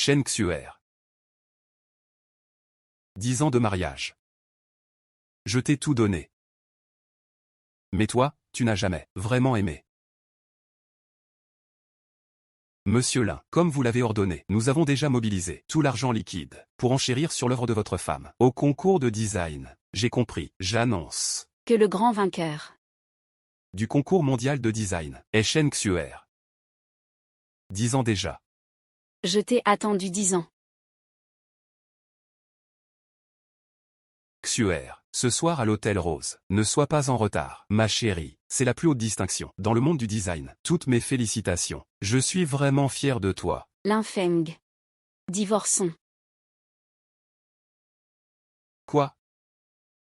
Shen Xuer. 10 ans de mariage. Je t'ai tout donné. Mais toi, tu n'as jamais vraiment aimé. Monsieur Lin, comme vous l'avez ordonné, nous avons déjà mobilisé tout l'argent liquide pour enchérir sur l'œuvre de votre femme. Au concours de design, j'ai compris, j'annonce que le grand vainqueur du concours mondial de design est Shen Xuer. 10 ans déjà. Je t'ai attendu 10 ans. Xuer, ce soir à l'Hôtel Rose, ne sois pas en retard, ma chérie, c'est la plus haute distinction dans le monde du design. Toutes mes félicitations. Je suis vraiment fier de toi. Lin Feng. Divorçons. Quoi?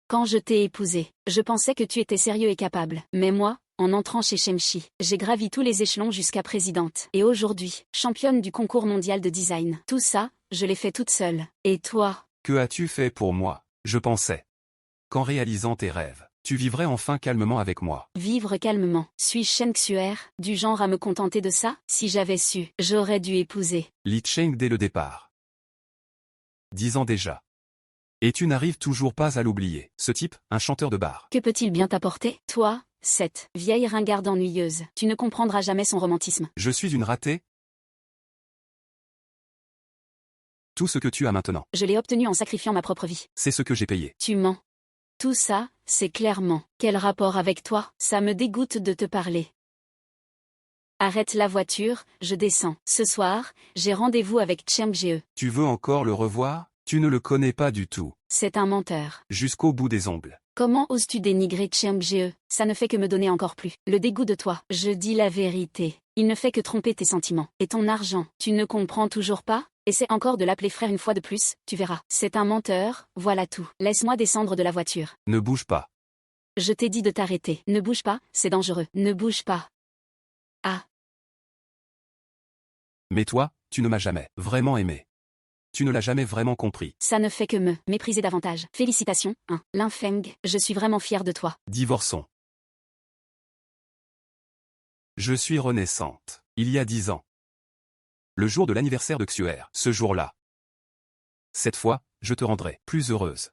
Quand je t'ai épousé, je pensais que tu étais sérieux et capable. Mais moi, en entrant chez Shemshi, j'ai gravi tous les échelons jusqu'à présidente. Et aujourd'hui, championne du concours mondial de design. Tout ça, je l'ai fait toute seule. Et toi? Que as-tu fait pour moi? Je pensais qu'en réalisant tes rêves, tu vivrais enfin calmement avec moi. Vivre calmement. Suis-je Shen Xuer, du genre à me contenter de ça? Si j'avais su, j'aurais dû épouser Li Cheng dès le départ. 10 ans déjà. Et tu n'arrives toujours pas à l'oublier. Ce type, un chanteur de bar. Que peut-il bien t'apporter? Toi, cette vieille ringarde ennuyeuse. Tu ne comprendras jamais son romantisme. Je suis une ratée? Tout ce que tu as maintenant, Je l'ai obtenu en sacrifiant ma propre vie. c'est ce que j'ai payé. Tu mens. Tout ça, c'est clairement. Quel rapport avec toi? Ça me dégoûte de te parler. Arrête la voiture, je descends. Ce soir, j'ai rendez-vous avec Cheng Jie. Tu veux encore le revoir? Tu ne le connais pas du tout. C'est un menteur. Jusqu'au bout des ongles. Comment oses-tu dénigrer Cheng Jie? Ça ne fait que me donner encore plus le dégoût de toi. Je dis la vérité. Il ne fait que tromper tes sentiments. Et ton argent, tu ne comprends toujours pas? Essaie encore de l'appeler frère une fois de plus, tu verras. C'est un menteur, voilà tout. Laisse-moi descendre de la voiture. Ne bouge pas. Je t'ai dit de t'arrêter. Ne bouge pas, c'est dangereux. Ne bouge pas. Ah. Mais toi, tu ne m'as jamais vraiment aimé. Tu ne l'as jamais vraiment compris. Ça ne fait que me mépriser davantage. Félicitations, hein. Lin Feng, je suis vraiment fière de toi. Divorçons. Je suis renaissante. Il y a 10 ans. Le jour de l'anniversaire de Xuer, ce jour-là. Cette fois, je te rendrai plus heureuse.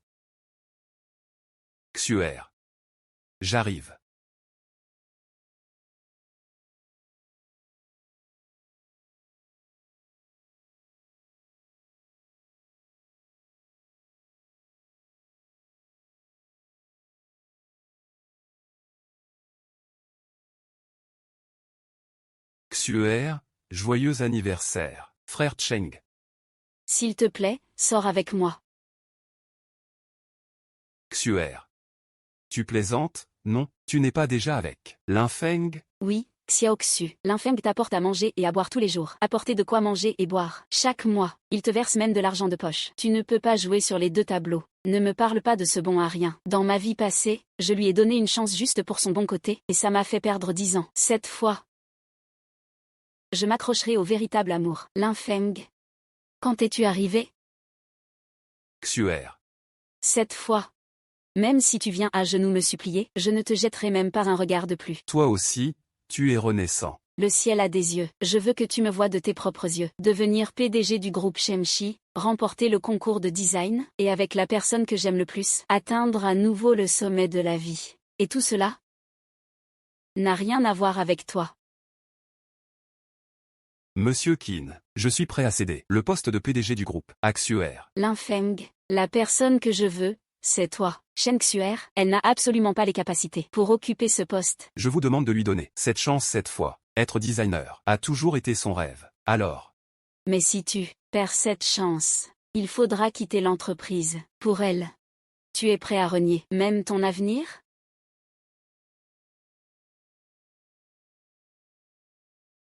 Xuer. J'arrive. Xuer, joyeux anniversaire, frère Cheng. S'il te plaît, sors avec moi. Xuer. Tu plaisantes? Non, tu n'es pas déjà avec Lin Feng? Oui, Xiaoxu. Lin Feng t'apporte à manger et à boire tous les jours. Apporter de quoi manger et boire. Chaque mois, il te verse même de l'argent de poche. Tu ne peux pas jouer sur les deux tableaux. Ne me parle pas de ce bon à rien. Dans ma vie passée, je lui ai donné une chance juste pour son bon côté, et ça m'a fait perdre 10 ans. Cette fois, je m'accrocherai au véritable amour. Lin Feng. Quand es-tu arrivé? Xuer. Cette fois. Même si tu viens à genoux me supplier, je ne te jetterai même pas un regard de plus. Toi aussi, tu es renaissant. Le ciel a des yeux. Je veux que tu me vois de tes propres yeux. Devenir PDG du groupe Shemshi, remporter le concours de design, et avec la personne que j'aime le plus, atteindre à nouveau le sommet de la vie. Et tout cela n'a rien à voir avec toi. Monsieur Qin, je suis prêt à céder le poste de PDG du groupe à Xuer. Lin Feng, la personne que je veux, c'est toi. Shen Xuer, elle n'a absolument pas les capacités pour occuper ce poste. Je vous demande de lui donner cette chance cette fois. Être designer a toujours été son rêve. Alors. Mais si tu perds cette chance, il faudra quitter l'entreprise. Pour elle. Tu es prêt à renier même ton avenir?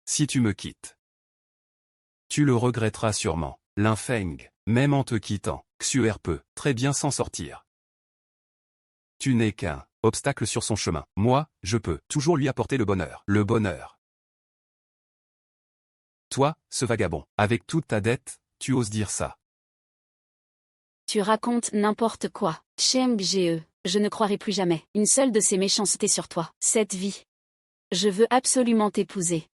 Si tu me quittes, tu le regretteras sûrement. Lin Feng, même en te quittant, Xuer peut très bien s'en sortir. Tu n'es qu'un obstacle sur son chemin. Moi, je peux toujours lui apporter le bonheur. Le bonheur. Toi, ce vagabond, avec toute ta dette, tu oses dire ça. Tu racontes n'importe quoi. Cheng Jie, je ne croirai plus jamais une seule de ces méchancetés sur toi. Cette vie. Je veux absolument t'épouser.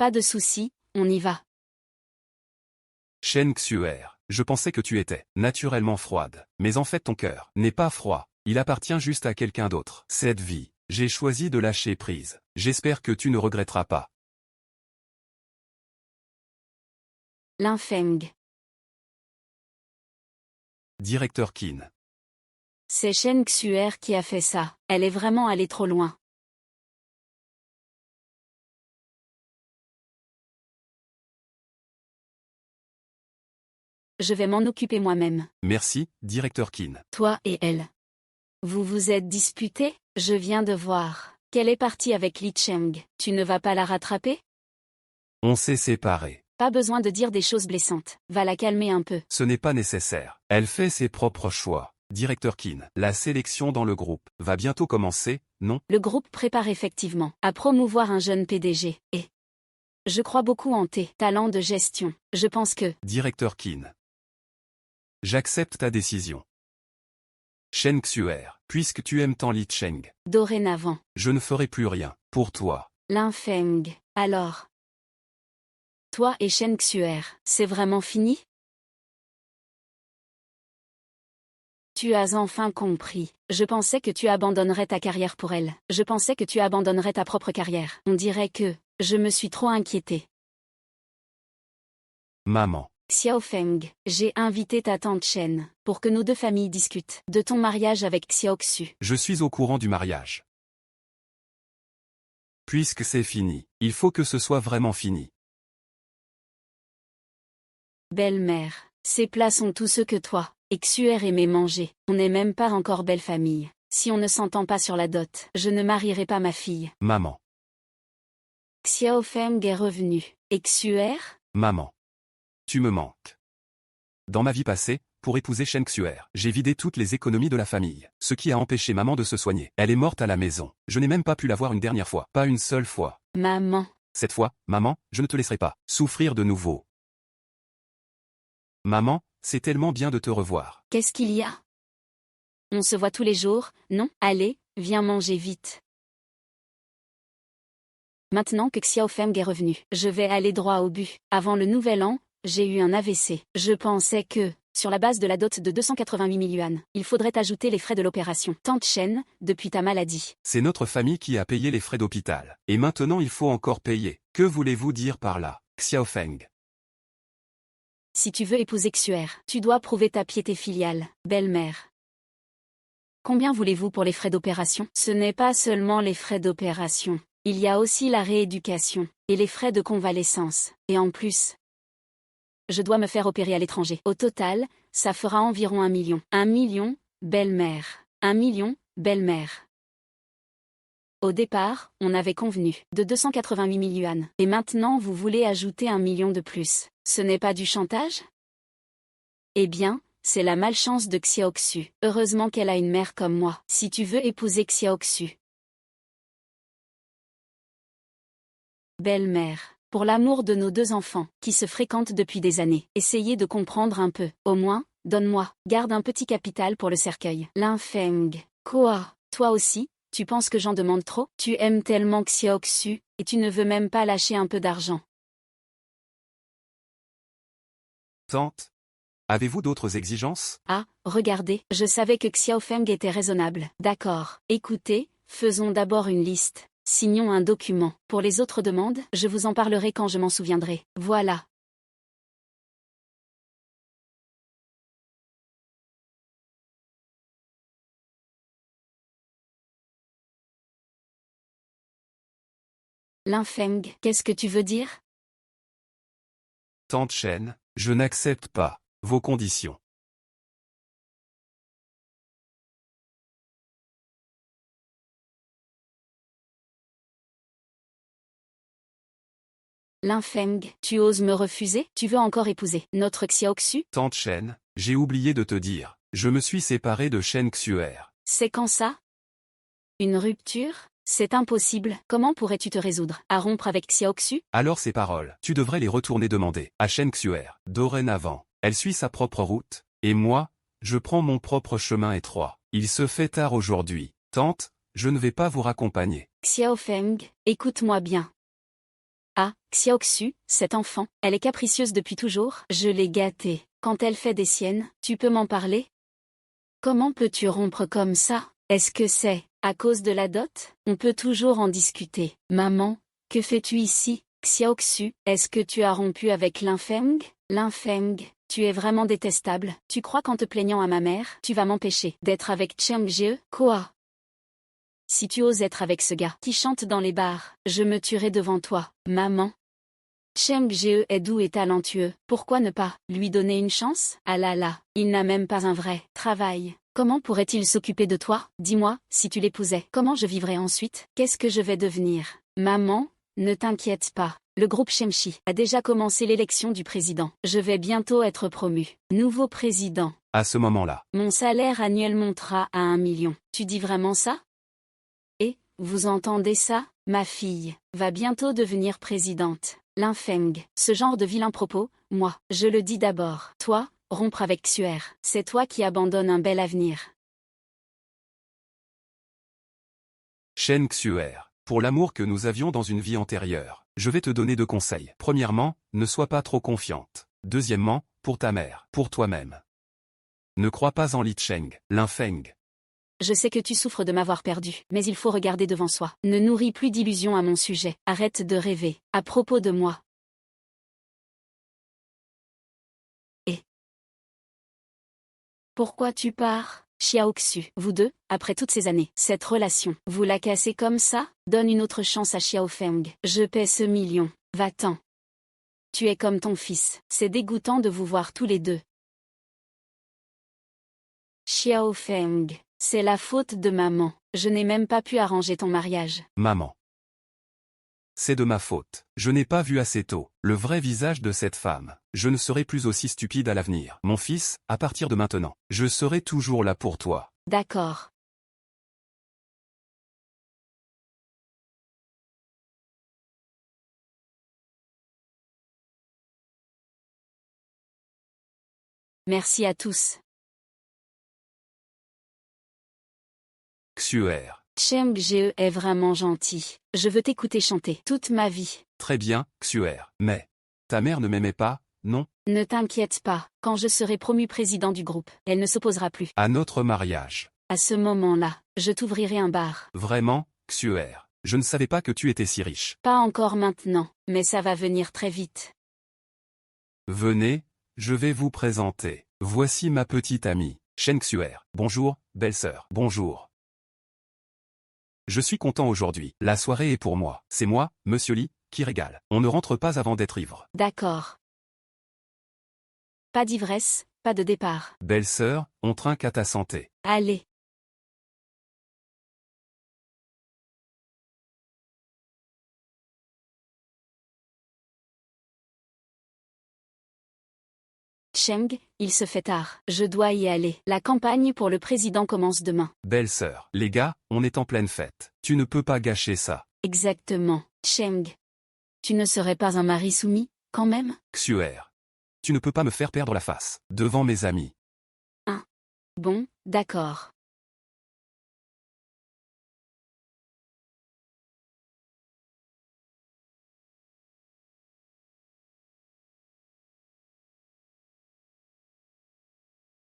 Pas de souci, on y va. Shen Xuer, je pensais que tu étais naturellement froide, mais en fait ton cœur n'est pas froid, il appartient juste à quelqu'un d'autre. Cette vie, j'ai choisi de lâcher prise. J'espère que tu ne regretteras pas. Lin Feng. Directeur Qin. C'est Shen Xuer qui a fait ça. Elle est vraiment allée trop loin. Je vais m'en occuper moi-même. Merci, directeur Qin. Toi et elle. Vous vous êtes disputés? Je viens de voir qu'elle est partie avec Li Cheng. Tu ne vas pas la rattraper? On s'est séparés. Pas besoin de dire des choses blessantes. Va la calmer un peu. Ce n'est pas nécessaire. Elle fait ses propres choix. Directeur Qin. La sélection dans le groupe va bientôt commencer, non? Le groupe prépare effectivement à promouvoir un jeune PDG. Et je crois beaucoup en tes talents de gestion. Je pense que... Directeur Qin. J'accepte ta décision. Shen Xuer, puisque tu aimes tant Li Cheng, Dorénavant. je ne ferai plus rien pour toi. Lin Feng. Alors. Toi et Shen Xuer, c'est vraiment fini? Tu as enfin compris. Je pensais que tu abandonnerais ta carrière pour elle. Je pensais que tu abandonnerais ta propre carrière. On dirait que je me suis trop inquiétée. Maman. Xiao Feng, j'ai invité ta tante Shen pour que nos deux familles discutent de ton mariage avec Xiao Xu. Je suis au courant du mariage. Puisque c'est fini, il faut que ce soit vraiment fini. Belle-mère, ces plats sont tous ceux que toi et Xuer aimait manger. On n'est même pas encore belle famille. Si on ne s'entend pas sur la dot, je ne marierai pas ma fille. Maman. Xiao Feng est revenu. Et Xuer? Maman. Tu me manques. Dans ma vie passée, pour épouser Shen Xuer, j'ai vidé toutes les économies de la famille, ce qui a empêché maman de se soigner. Elle est morte à la maison. Je n'ai même pas pu la voir une dernière fois, pas une seule fois. Maman. Cette fois, maman, je ne te laisserai pas souffrir de nouveau. Maman, c'est tellement bien de te revoir. Qu'est-ce qu'il y a? On se voit tous les jours, non? Allez, viens manger vite. Maintenant que Xiao Feng est revenu, je vais aller droit au but. Avant le nouvel an, j'ai eu un AVC. Je pensais que, sur la base de la dot de 288 000 yuan, il faudrait ajouter les frais de l'opération. Tante Shen, depuis ta maladie. C'est notre famille qui a payé les frais d'hôpital. Et maintenant il faut encore payer. Que voulez-vous dire par là, Xiao Feng? Si tu veux épouser Xuer, tu dois prouver ta piété filiale, belle-mère. Combien voulez-vous pour les frais d'opération? Ce n'est pas seulement les frais d'opération. Il y a aussi la rééducation, et les frais de convalescence. Et en plus, je dois me faire opérer à l'étranger. Au total, ça fera environ 1 million. 1 million, belle-mère. 1 million, belle-mère. Au départ, on avait convenu de 288 000 yuan. Et maintenant vous voulez ajouter 1 million de plus. Ce n'est pas du chantage? Eh bien, c'est la malchance de Xiao Xu. Heureusement qu'elle a une mère comme moi. Si tu veux épouser Xiao Xu. Belle-mère, pour l'amour de nos 2 enfants, qui se fréquentent depuis des années, essayez de comprendre un peu. Au moins, donne-moi, garde un petit capital pour le cercueil. Lin Feng. Quoi? Toi aussi? Tu penses que j'en demande trop? Tu aimes tellement Xiao Xu, et tu ne veux même pas lâcher un peu d'argent. Tante? Avez-vous d'autres exigences? Ah, regardez, je savais que Xiao Feng était raisonnable. D'accord. Écoutez, faisons d'abord une liste. Signons un document. Pour les autres demandes, je vous en parlerai quand je m'en souviendrai. Voilà. Lin Feng, qu'est-ce que tu veux dire? Tante Shen, je n'accepte pas vos conditions. Lin Feng, tu oses me refuser? Tu veux encore épouser notre Xiao Xu? Tante Shen, j'ai oublié de te dire, je me suis séparé de Shen Xuer. C'est quand ça? Une rupture? C'est impossible. Comment pourrais-tu te résoudre à rompre avec Xiao Xu? Alors ces paroles, tu devrais les retourner demander à Shen Xuer. Dorénavant, elle suit sa propre route, et moi, je prends mon propre chemin étroit. Il se fait tard aujourd'hui. Tante, je ne vais pas vous raccompagner. Xiao Feng, écoute-moi bien. Ah, Xiaoxu, cette enfant, elle est capricieuse depuis toujours. Je l'ai gâtée. Quand elle fait des siennes, tu peux m'en parler? Comment peux-tu rompre comme ça? Est-ce que c'est à cause de la dot? On peut toujours en discuter. Maman, que fais-tu ici? Xiaoxu, est-ce que tu as rompu avec Linfeng? Linfeng, tu es vraiment détestable. Tu crois qu'en te plaignant à ma mère, tu vas m'empêcher d'être avec Cheng Jie? Quoi? Si tu oses être avec ce gars qui chante dans les bars, je me tuerai devant toi, maman. Cheng Jie est doux et talentueux, pourquoi ne pas lui donner une chance? Ah là là, il n'a même pas un vrai travail. Comment pourrait-il s'occuper de toi? Dis-moi, si tu l'épousais, comment je vivrais ensuite? Qu'est-ce que je vais devenir? Maman, ne t'inquiète pas. Le groupe Shemshi a déjà commencé l'élection du président. Je vais bientôt être promu. Nouveau président. À ce moment-là, Mon salaire annuel montera à 1 million. Tu dis vraiment ça? Et, vous entendez ça? Ma fille va bientôt devenir présidente. Linfeng, ce genre de vilain propos, moi, je le dis d'abord. Toi, rompre avec Xuer, c'est toi qui abandonnes un bel avenir. Shen Xuer, pour l'amour que nous avions dans une vie antérieure, je vais te donner 2 conseils. Premièrement, ne sois pas trop confiante. Deuxièmement, pour ta mère, pour toi-même. Ne crois pas en Li Cheng, Linfeng. Je sais que tu souffres de m'avoir perdu, mais il faut regarder devant soi. Ne nourris plus d'illusions à mon sujet. Arrête de rêver. À propos de moi. Et pourquoi tu pars? Xiaoxu, vous deux, après toutes ces années, cette relation, vous la cassez comme ça? Donne une autre chance à Xiaofeng. Je paie ce million. Va-t'en. Tu es comme ton fils. C'est dégoûtant de vous voir tous les deux. Xiaofeng, c'est la faute de maman. Je n'ai même pas pu arranger ton mariage. Maman. C'est de ma faute. Je n'ai pas vu assez tôt le vrai visage de cette femme. Je ne serai plus aussi stupide à l'avenir. Mon fils, à partir de maintenant, je serai toujours là pour toi. D'accord. Merci à tous. Xuer. Cheng Jie est vraiment gentil. Je veux t'écouter chanter toute ma vie. Très bien, Xuer. Mais ta mère ne m'aimait pas, non? Ne t'inquiète pas, quand je serai promu président du groupe, elle ne s'opposera plus. À notre mariage. À ce moment-là, je t'ouvrirai un bar. Vraiment, Xuer. Je ne savais pas que tu étais si riche. Pas encore maintenant, mais ça va venir très vite. Venez, je vais vous présenter. Voici ma petite amie, Shen Xuer. Bonjour, belle-sœur. Bonjour. Je suis content aujourd'hui. La soirée est pour moi. C'est moi, Monsieur Li, qui régale. On ne rentre pas avant d'être ivre. D'accord. Pas d'ivresse, pas de départ. Belle-sœur, on trinque à ta santé. Allez. Cheng, il se fait tard. Je dois y aller. La campagne pour le président commence demain. Belle-sœur, les gars, on est en pleine fête. Tu ne peux pas gâcher ça. Exactement. Cheng. Tu ne serais pas un mari soumis, quand même? Xuer. Tu ne peux pas me faire perdre la face. Devant mes amis. Bon, d'accord.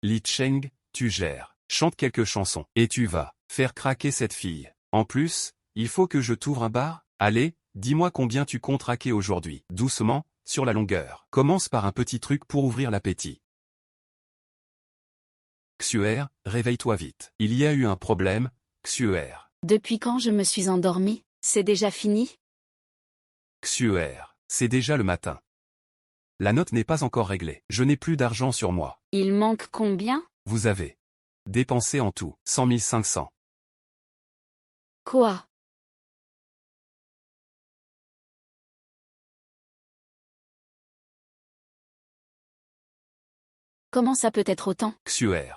Li Cheng, tu gères. Chante quelques chansons. Et tu vas faire craquer cette fille. En plus, il faut que je t'ouvre un bar. Allez, dis-moi combien tu comptes raquer aujourd'hui. Doucement, sur la longueur. Commence par un petit truc pour ouvrir l'appétit. Xuer, réveille-toi vite. Il y a eu un problème, Xuer. Depuis quand je me suis endormie? C'est déjà fini? Xuer, c'est déjà le matin. La note n'est pas encore réglée. Je n'ai plus d'argent sur moi. Il manque combien? Vous avez dépensé en tout 100 500. Quoi? Comment ça peut être autant? Xuer.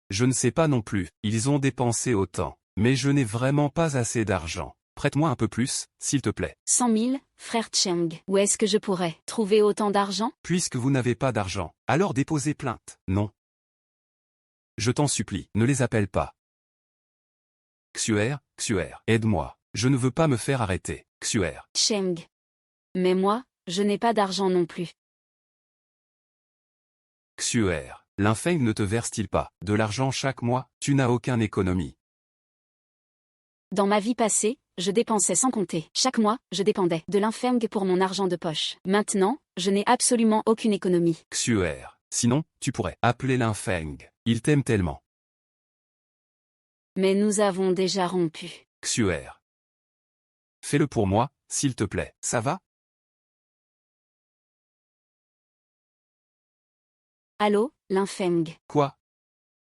Je ne sais pas non plus. Ils ont dépensé autant. Mais je n'ai vraiment pas assez d'argent. Prête-moi un peu plus, s'il te plaît. 100 000, frère Cheng. Où est-ce que je pourrais trouver autant d'argent? Puisque vous n'avez pas d'argent, alors déposez plainte. Non. Je t'en supplie, ne les appelle pas. Xuer, aide-moi. Je ne veux pas me faire arrêter. Xuer. Cheng. Mais moi, je n'ai pas d'argent non plus. Xuer, Linfeng ne te verse-t-il pas de l'argent chaque mois? Tu n'as aucune économie. Dans ma vie passée, je dépensais sans compter. Chaque mois, je dépendais de Linfeng pour mon argent de poche. Maintenant, je n'ai absolument aucune économie. Xuer, sinon, tu pourrais appeler Linfeng. Il t'aime tellement. Mais nous avons déjà rompu. Xuer. Fais-le pour moi, s'il te plaît, ça va? Allô, Linfeng. Quoi?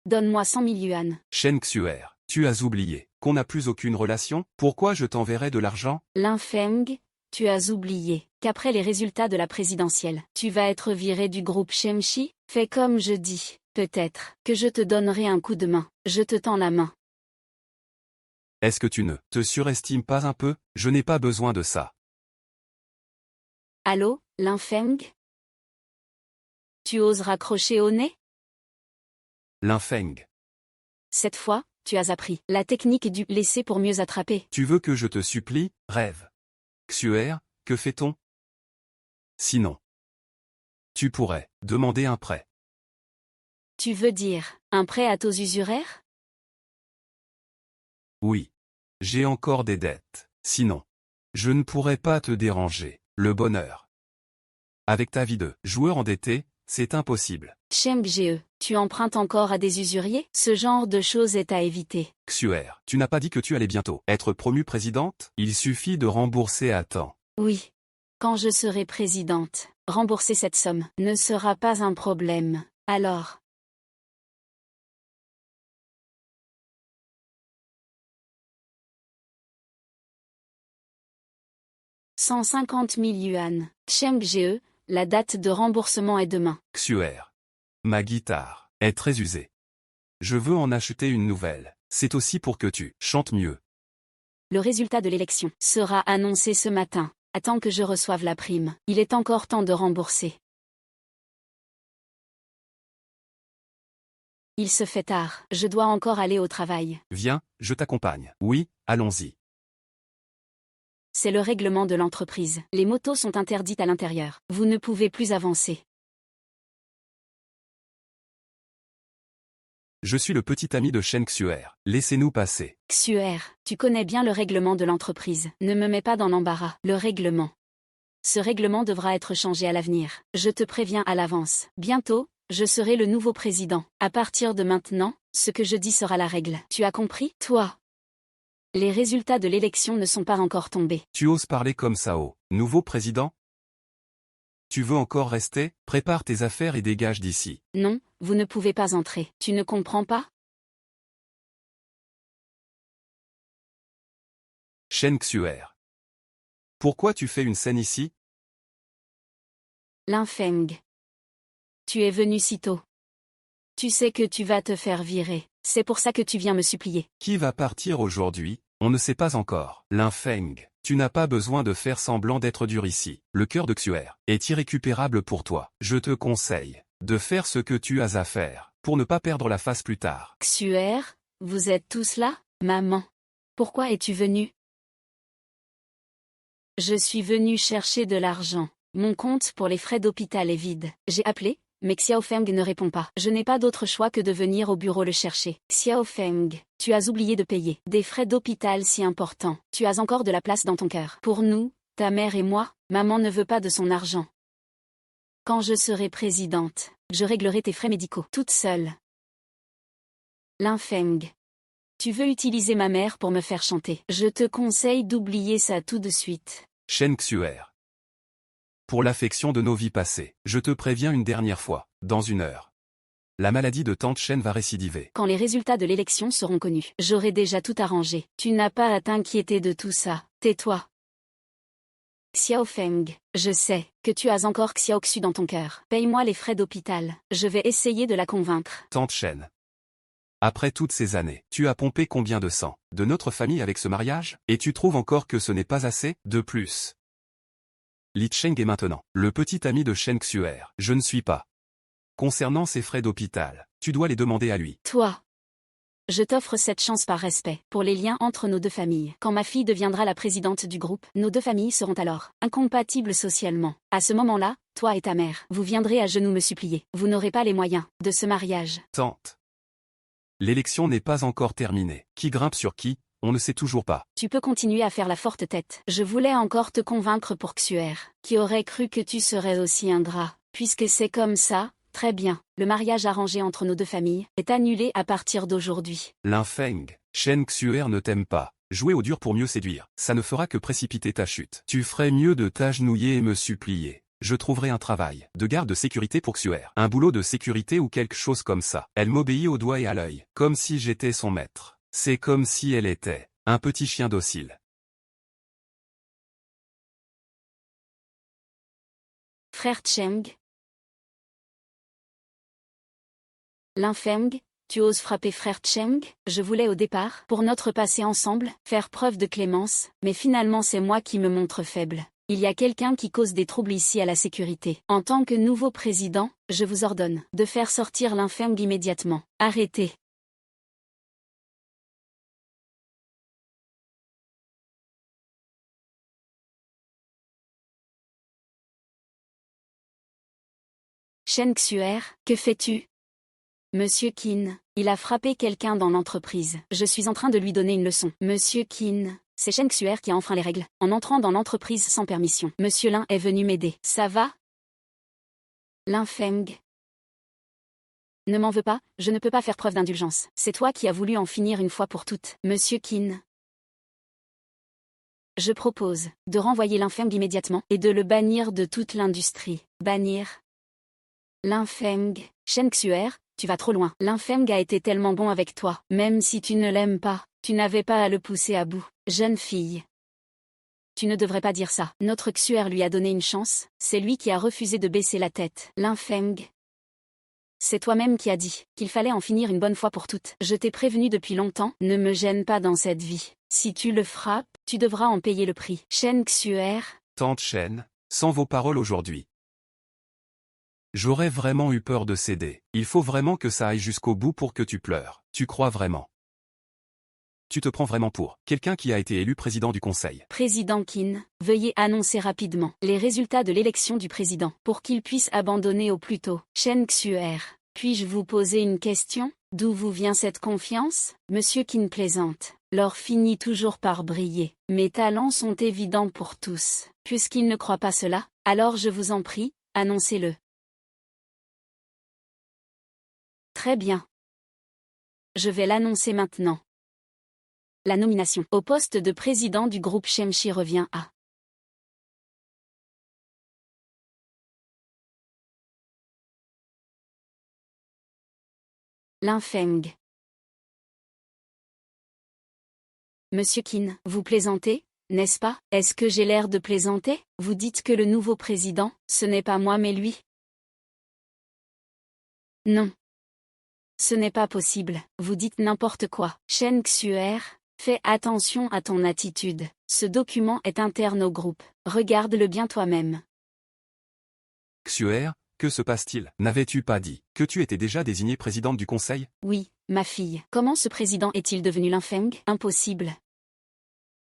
Donne-moi 100 000 yuan. Shen Xuer, tu as oublié qu'on n'a plus aucune relation? Pourquoi je t'enverrai de l'argent? Linfeng, tu as oublié qu'après les résultats de la présidentielle, tu vas être viré du groupe Shemshi? Fais comme je dis. Peut-être que je te donnerai un coup de main. Je te tends la main. Est-ce que tu ne te surestimes pas un peu? Je n'ai pas besoin de ça. Allô, Linfeng? Tu oses raccrocher au nez? Linfeng. Cette fois, tu as appris la technique du laisser pour mieux attraper. Tu veux que je te supplie, rêve. Xuer, que fait-on? Sinon, tu pourrais demander un prêt. Tu veux dire un prêt à taux usuraires? Oui. J'ai encore des dettes. Sinon, je ne pourrais pas te déranger. Le bonheur. Avec ta vie de joueur endetté, c'est impossible. Cheng Ge, tu empruntes encore à des usuriers? Ce genre de choses est à éviter. Xuer, tu n'as pas dit que tu allais bientôt être promue présidente? Il suffit de rembourser à temps. Oui. Quand je serai présidente, rembourser cette somme ne sera pas un problème. Alors. « 150 000 yuan. Cheng Ge, la date de remboursement est demain. Xuer. Ma guitare est très usée. Je veux en acheter une nouvelle. C'est aussi pour que tu chantes mieux. Le résultat de l'élection sera annoncé ce matin. Attends que je reçoive la prime. Il est encore temps de rembourser. Il se fait tard. Je dois encore aller au travail. Viens, je t'accompagne. Oui, allons-y. C'est le règlement de l'entreprise. Les motos sont interdites à l'intérieur. Vous ne pouvez plus avancer. Je suis le petit ami de Shen Xuer. Laissez-nous passer. Xuer, tu connais bien le règlement de l'entreprise. Ne me mets pas dans l'embarras. Le règlement. Ce règlement devra être changé à l'avenir. Je te préviens à l'avance. Bientôt, je serai le nouveau président. À partir de maintenant, ce que je dis sera la règle. Tu as compris? Toi. Les résultats de l'élection ne sont pas encore tombés. Tu oses parler comme ça au nouveau président? Tu veux encore rester? Prépare tes affaires et dégage d'ici. Non, vous ne pouvez pas entrer. Tu ne comprends pas? Shen Xuer. Pourquoi tu fais une scène ici? Linfeng. Tu es venu si tôt. Tu sais que tu vas te faire virer. C'est pour ça que tu viens me supplier. Qui va partir aujourd'hui? On ne sait pas encore. Linfeng, tu n'as pas besoin de faire semblant d'être dur ici. Le cœur de Xuer est irrécupérable pour toi. Je te conseille de faire ce que tu as à faire, pour ne pas perdre la face plus tard. Xuer, vous êtes tous là? Maman. Pourquoi es-tu venu? Je suis venu chercher de l'argent. Mon compte pour les frais d'hôpital est vide. J'ai appelé, mais Xiaofeng ne répond pas. Je n'ai pas d'autre choix que de venir au bureau le chercher. Xiaofeng, tu as oublié de payer des frais d'hôpital si importants. Tu as encore de la place dans ton cœur. Pour nous, ta mère et moi, maman ne veut pas de son argent. Quand je serai présidente, je réglerai tes frais médicaux toute seule. Linfeng. Tu veux utiliser ma mère pour me faire chanter. Je te conseille d'oublier ça tout de suite. Shen Xuer. Pour l'affection de nos vies passées, je te préviens une dernière fois, dans 1 heure. La maladie de Tante Shen va récidiver. Quand les résultats de l'élection seront connus, j'aurai déjà tout arrangé. Tu n'as pas à t'inquiéter de tout ça. Tais-toi. Xiaofeng, je sais que tu as encore Xiaoxu dans ton cœur. Paye-moi les frais d'hôpital. Je vais essayer de la convaincre. Tante Shen. Après toutes ces années, tu as pompé combien de sang de notre famille avec ce mariage? Et tu trouves encore que ce n'est pas assez? De plus. Li Cheng est maintenant le petit ami de Shen Xuer. Je ne suis pas. Concernant ses frais d'hôpital, tu dois les demander à lui. Toi. Je t'offre cette chance par respect, pour les liens entre nos deux familles. Quand ma fille deviendra la présidente du groupe, nos deux familles seront alors incompatibles socialement. À ce moment-là, toi et ta mère, vous viendrez à genoux me supplier. Vous n'aurez pas les moyens de ce mariage. Tante. L'élection n'est pas encore terminée. Qui grimpe sur qui, on ne sait toujours pas. Tu peux continuer à faire la forte tête. Je voulais encore te convaincre pour Xuer, qui aurait cru que tu serais aussi ingrat. Puisque c'est comme ça, très bien. Le mariage arrangé entre nos deux familles est annulé à partir d'aujourd'hui. Linfeng, Shen Xuer ne t'aime pas. Jouer au dur pour mieux séduire, ça ne fera que précipiter ta chute. Tu ferais mieux de t'agenouiller et me supplier. Je trouverai un travail de garde de sécurité pour Xuer. Un boulot de sécurité ou quelque chose comme ça. Elle m'obéit au doigt et à l'œil, comme si j'étais son maître. C'est comme si elle était un petit chien docile. Frère Cheng. Linfeng, tu oses frapper frère Cheng? Je voulais au départ, pour notre passé ensemble, faire preuve de clémence, mais finalement c'est moi qui me montre faible. Il y a quelqu'un qui cause des troubles ici à la sécurité. En tant que nouveau président, je vous ordonne de faire sortir Linfeng immédiatement. Arrêtez. Shen Xuer, que fais-tu? Monsieur Qin, il a frappé quelqu'un dans l'entreprise. Je suis en train de lui donner une leçon. Monsieur Qin, c'est Shen Xuer qui a enfreint les règles, en entrant dans l'entreprise sans permission. Monsieur Lin est venu m'aider. Ça va? Linfeng. Ne m'en veux pas, je ne peux pas faire preuve d'indulgence. C'est toi qui as voulu en finir une fois pour toutes. Monsieur Qin. Je propose de renvoyer Linfeng immédiatement et de le bannir de toute l'industrie. Bannir. Linfeng. Shen Xuer, tu vas trop loin. Linfeng a été tellement bon avec toi. Même si tu ne l'aimes pas, tu n'avais pas à le pousser à bout. Jeune fille. Tu ne devrais pas dire ça. Notre Xuer lui a donné une chance, c'est lui qui a refusé de baisser la tête. Linfeng. C'est toi-même qui as dit qu'il fallait en finir une bonne fois pour toutes. Je t'ai prévenu depuis longtemps, ne me gêne pas dans cette vie. Si tu le frappes, tu devras en payer le prix. Shen Xuer. Tante Shen, sans vos paroles aujourd'hui. J'aurais vraiment eu peur de céder. Il faut vraiment que ça aille jusqu'au bout pour que tu pleures. Tu crois vraiment? Tu te prends vraiment pour quelqu'un qui a été élu président du conseil. Président Qin, veuillez annoncer rapidement les résultats de l'élection du président pour qu'il puisse abandonner au plus tôt. Shen Xuer, puis-je vous poser une question? D'où vous vient cette confiance? Monsieur Qin plaisante. L'or finit toujours par briller. Mes talents sont évidents pour tous. Puisqu'il ne croit pas cela, alors je vous en prie, annoncez-le. Très bien. Je vais l'annoncer maintenant. La nomination au poste de président du groupe Shemshi revient à Linfeng. Monsieur Qin, vous plaisantez, n'est-ce pas? Est-ce que j'ai l'air de plaisanter? Vous dites que le nouveau président, ce n'est pas moi mais lui? Non. Ce n'est pas possible, vous dites n'importe quoi. Shen Xuer, fais attention à ton attitude. Ce document est interne au groupe. Regarde-le bien toi-même. Xuer, que se passe-t-il? N'avais-tu pas dit que tu étais déjà désignée présidente du conseil? Oui, ma fille. Comment ce président est-il devenu Linfeng? Impossible.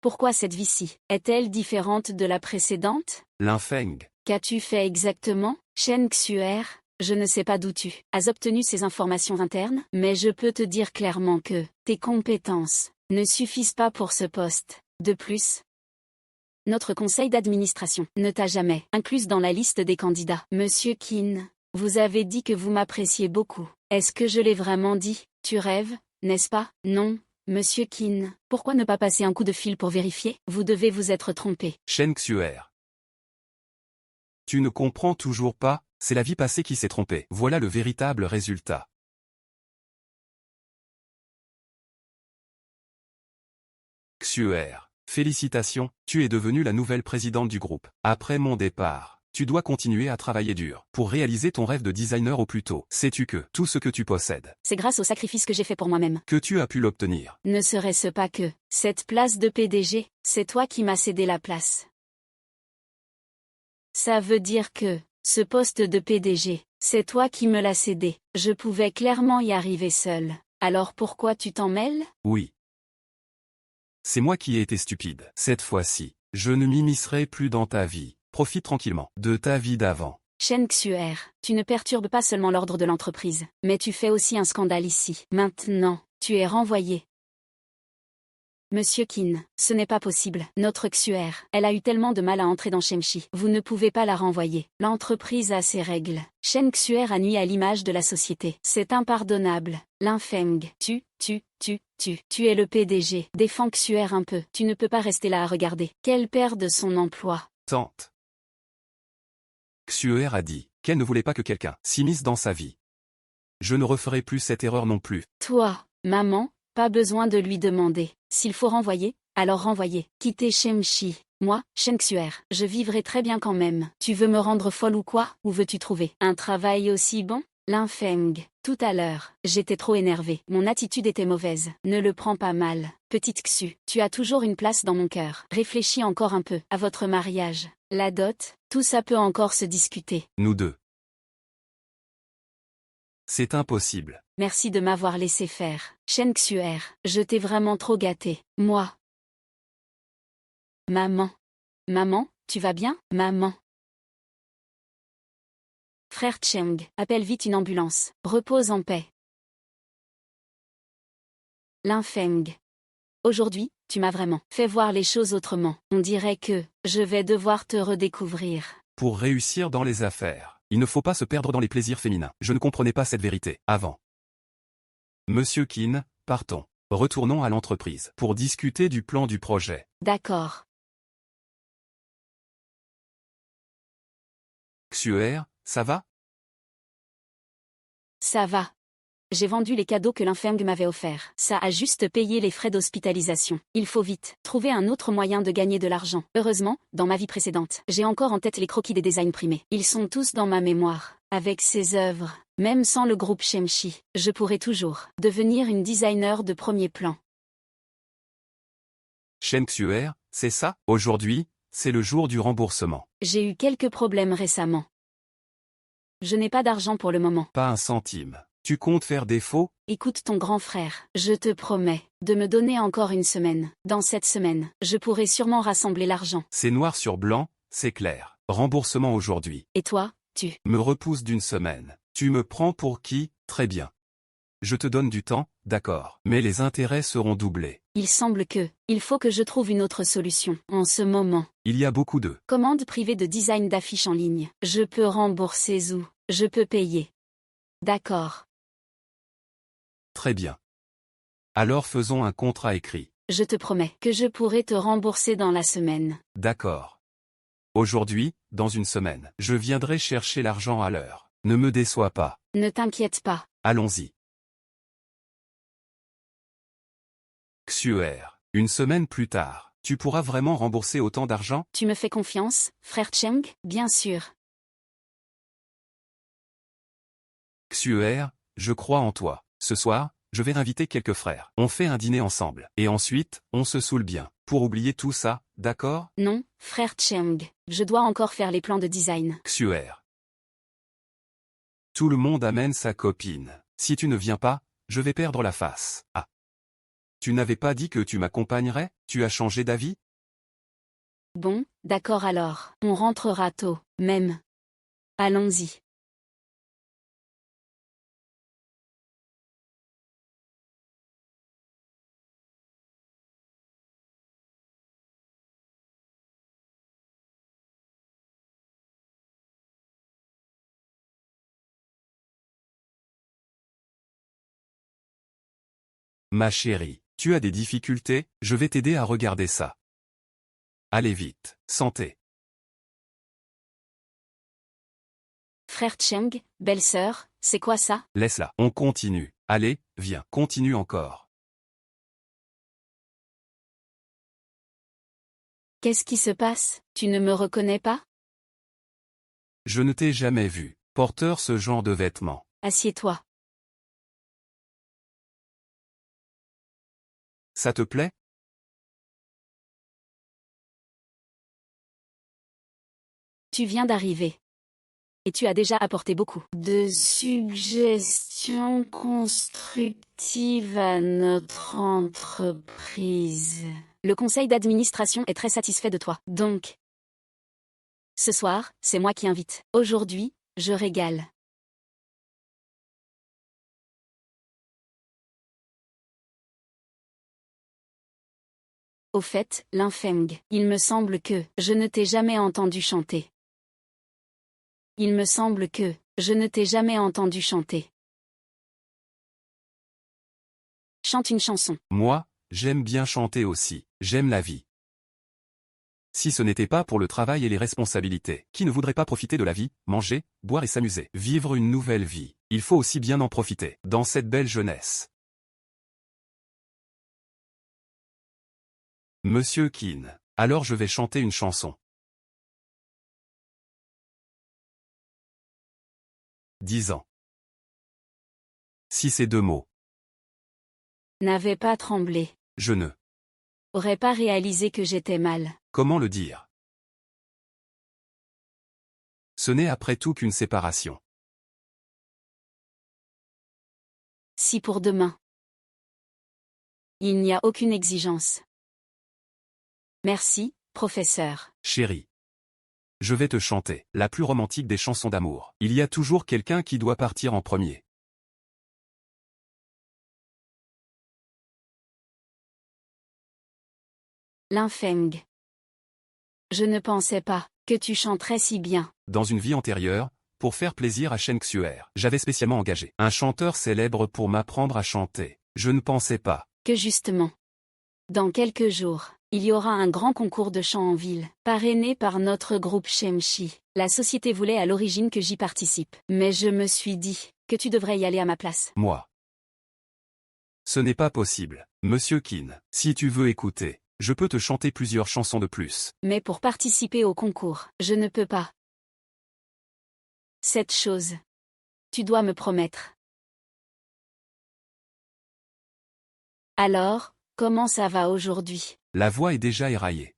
Pourquoi cette vie-ci est-elle différente de la précédente? Linfeng. Qu'as-tu fait exactement? Shen Xuer, je ne sais pas d'où tu as obtenu ces informations internes, mais je peux te dire clairement que tes compétences ne suffisent pas pour ce poste. De plus, notre conseil d'administration ne t'a jamais incluse dans la liste des candidats. Monsieur Qin, vous avez dit que vous m'appréciez beaucoup. Est-ce que je l'ai vraiment dit? Tu rêves, n'est-ce pas? Non, Monsieur Qin. Pourquoi ne pas passer un coup de fil pour vérifier? Vous devez vous être trompé. Shen Xuer. Tu ne comprends toujours pas, c'est la vie passée qui s'est trompée. Voilà le véritable résultat. Xuer. Félicitations, tu es devenue la nouvelle présidente du groupe. Après mon départ, tu dois continuer à travailler dur pour réaliser ton rêve de designer au plus tôt. Sais-tu que tout ce que tu possèdes, C'est grâce au sacrifice que j'ai fait pour moi-même. que tu as pu l'obtenir? Ne serait-ce pas que cette place de PDG, c'est toi qui m'as cédé la place. Ça veut dire que ce poste de PDG, c'est toi qui me l'as cédé. Je pouvais clairement y arriver seul. Alors pourquoi tu t'en mêles? Oui. C'est moi qui ai été stupide. Cette fois-ci, je ne m'immiscerai plus dans ta vie. Profite tranquillement de ta vie d'avant. Chen Xuer, tu ne perturbes pas seulement l'ordre de l'entreprise, mais tu fais aussi un scandale ici. Maintenant, tu es renvoyé. Monsieur Qin, ce n'est pas possible. Notre Xuer, elle a eu tellement de mal à entrer dans Shemshi. Vous ne pouvez pas la renvoyer. L'entreprise a ses règles. Chen Xuer a nui à l'image de la société. C'est impardonnable. Lin Feng, tu es le PDG. Défends Xuer un peu. Tu ne peux pas rester là à regarder. Qu'elle perde son emploi. Tante. Xuer a dit qu'elle ne voulait pas que quelqu'un s'immisce dans sa vie. Je ne referai plus cette erreur non plus. Toi, maman, pas besoin de lui demander. S'il faut renvoyer, alors renvoyer. Quitter Shemshi. Moi, Shen Xuer, je vivrai très bien quand même. Tu veux me rendre folle ou quoi? Où veux-tu trouver un travail aussi bon? Lin Feng, tout à l'heure, j'étais trop énervée. Mon attitude était mauvaise. Ne le prends pas mal. Petite Xu, tu as toujours une place dans mon cœur. Réfléchis encore un peu à votre mariage. La dot, tout ça peut encore se discuter. Nous deux. C'est impossible. Merci de m'avoir laissé faire. Shen Xuer, je t'ai vraiment trop gâté. Moi. Maman. Maman, tu vas bien? Maman. Frère Cheng, appelle vite une ambulance. Repose en paix. Lin Feng. Aujourd'hui, tu m'as vraiment fait voir les choses autrement. On dirait que je vais devoir te redécouvrir. Pour réussir dans les affaires, il ne faut pas se perdre dans les plaisirs féminins. Je ne comprenais pas cette vérité avant. Monsieur Qin, partons. Retournons à l'entreprise pour discuter du plan du projet. D'accord. Xuer, ça va? Ça va. J'ai vendu les cadeaux que l'Infeng m'avait offerts. Ça a juste payé les frais d'hospitalisation. Il faut vite trouver un autre moyen de gagner de l'argent. Heureusement, dans ma vie précédente, j'ai encore en tête les croquis des designs primés. Ils sont tous dans ma mémoire. Avec ces œuvres, même sans le groupe Shemshi, je pourrais toujours devenir une designer de premier plan. Shen Xuer, c'est ça? Aujourd'hui, c'est le jour du remboursement. J'ai eu quelques problèmes récemment. Je n'ai pas d'argent pour le moment. Pas un centime. Tu comptes faire défaut? Écoute ton grand frère, je te promets de me donner encore une semaine. Dans cette semaine, je pourrai sûrement rassembler l'argent. C'est noir sur blanc, c'est clair. Remboursement aujourd'hui. Et toi, tu Me repousse d'une semaine. Tu me prends pour qui? Très bien. Je te donne du temps, d'accord. Mais les intérêts seront doublés. Il semble que il faut que je trouve une autre solution. En ce moment, Il y a beaucoup de commande privée de design d'affiches en ligne. Je peux rembourser ou je peux payer. D'accord. Très bien. Alors faisons un contrat écrit. Je te promets que je pourrai te rembourser dans la semaine. D'accord. Aujourd'hui, dans une semaine, je viendrai chercher l'argent à l'heure. Ne me déçois pas. Ne t'inquiète pas. Allons-y. Xuer. Une semaine plus tard, tu pourras vraiment rembourser autant d'argent? Tu me fais confiance, frère Cheng? Bien sûr. Xuer, je crois en toi. Ce soir, je vais inviter quelques frères. On fait un dîner ensemble. Et ensuite, on se saoule bien. Pour oublier tout ça, d'accord? Non, frère Cheng. Je dois encore faire les plans de design. Xuer. Tout le monde amène sa copine. Si tu ne viens pas, je vais perdre la face. Ah. Tu n'avais pas dit que tu m'accompagnerais? Tu as changé d'avis? Bon, d'accord alors. On rentrera tôt, même. Allons-y. Ma chérie, tu as des difficultés? Je vais t'aider à regarder ça. Allez vite, santé. Frère Cheng, belle-sœur, c'est quoi ça? Laisse-la. On continue. Allez, viens, continue encore. Qu'est-ce qui se passe? Tu ne me reconnais pas? Je ne t'ai jamais vu, porteur ce genre de vêtements. Assieds-toi. Ça te plaît? Tu viens d'arriver. et tu as déjà apporté beaucoup de suggestions constructives à notre entreprise. Le conseil d'administration est très satisfait de toi. Donc, ce soir, c'est moi qui invite. Aujourd'hui, je régale. Au fait, Linfeng, il me semble que je ne t'ai jamais entendu chanter. Il me semble que je ne t'ai jamais entendu chanter. Chante une chanson. Moi, j'aime bien chanter aussi, j'aime la vie. Si ce n'était pas pour le travail et les responsabilités, qui ne voudrait pas profiter de la vie, manger, boire et s'amuser, vivre une nouvelle vie, il faut aussi bien en profiter, dans cette belle jeunesse. Monsieur Keane, alors je vais chanter une chanson. 10 ans. Si ces deux mots, N'avais pas tremblé. je ne, Aurais pas réalisé que j'étais mal. comment le dire? Ce n'est après tout qu'une séparation. Si pour demain. Il n'y a aucune exigence. Merci, professeur. Chérie. Je vais te chanter, la plus romantique des chansons d'amour. Il y a toujours quelqu'un qui doit partir en premier. Linfeng. Je ne pensais pas que tu chanterais si bien. Dans une vie antérieure, pour faire plaisir à Shen Xuer, j'avais spécialement engagé un chanteur célèbre pour m'apprendre à chanter. Je ne pensais pas. Que justement. Dans quelques jours, il y aura un grand concours de chant en ville, parrainé par notre groupe Shemshi. La société voulait à l'origine que j'y participe. Mais je me suis dit que tu devrais y aller à ma place. Moi. Ce n'est pas possible, Monsieur Keane. Si tu veux écouter, je peux te chanter plusieurs chansons de plus. Mais pour participer au concours, je ne peux pas. Cette chose. Tu dois me promettre. Alors, comment ça va aujourd'hui? La voix est déjà éraillée.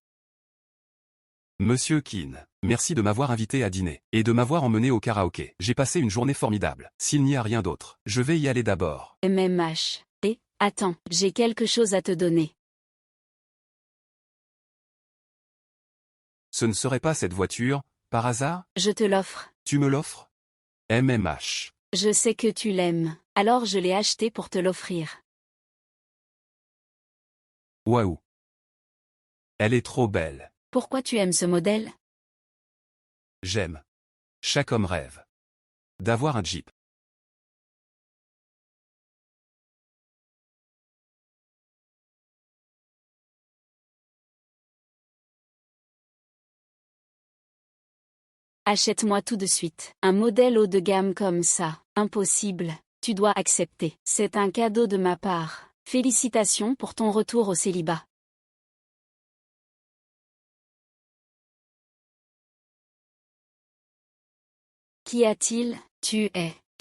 Monsieur Keane, merci de m'avoir invité à dîner, et de m'avoir emmené au karaoké. J'ai passé une journée formidable. S'il n'y a rien d'autre, je vais y aller d'abord. MMH. Et, attends, j'ai quelque chose à te donner. Ce ne serait pas cette voiture, par hasard? Je te l'offre. Tu me l'offres? MMH. Je sais que tu l'aimes, alors je l'ai achetée pour te l'offrir. Waouh. Elle est trop belle. Pourquoi tu aimes ce modèle? J'aime. Chaque homme rêve d'avoir un Jeep. Achète-moi tout de suite. Un modèle haut de gamme comme ça. Impossible. Tu dois accepter. C'est un cadeau de ma part. Félicitations pour ton retour au célibat. Qu'y a-t-il? Tu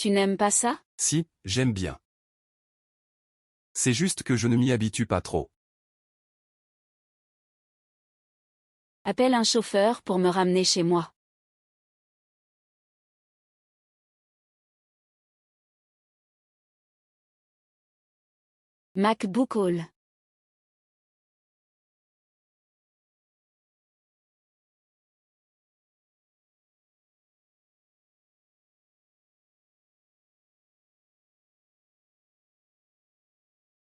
n'aimes pas ça? Si, j'aime bien. C'est juste que je ne m'y habitue pas trop. Appelle un chauffeur pour me ramener chez moi. MacBook Hall.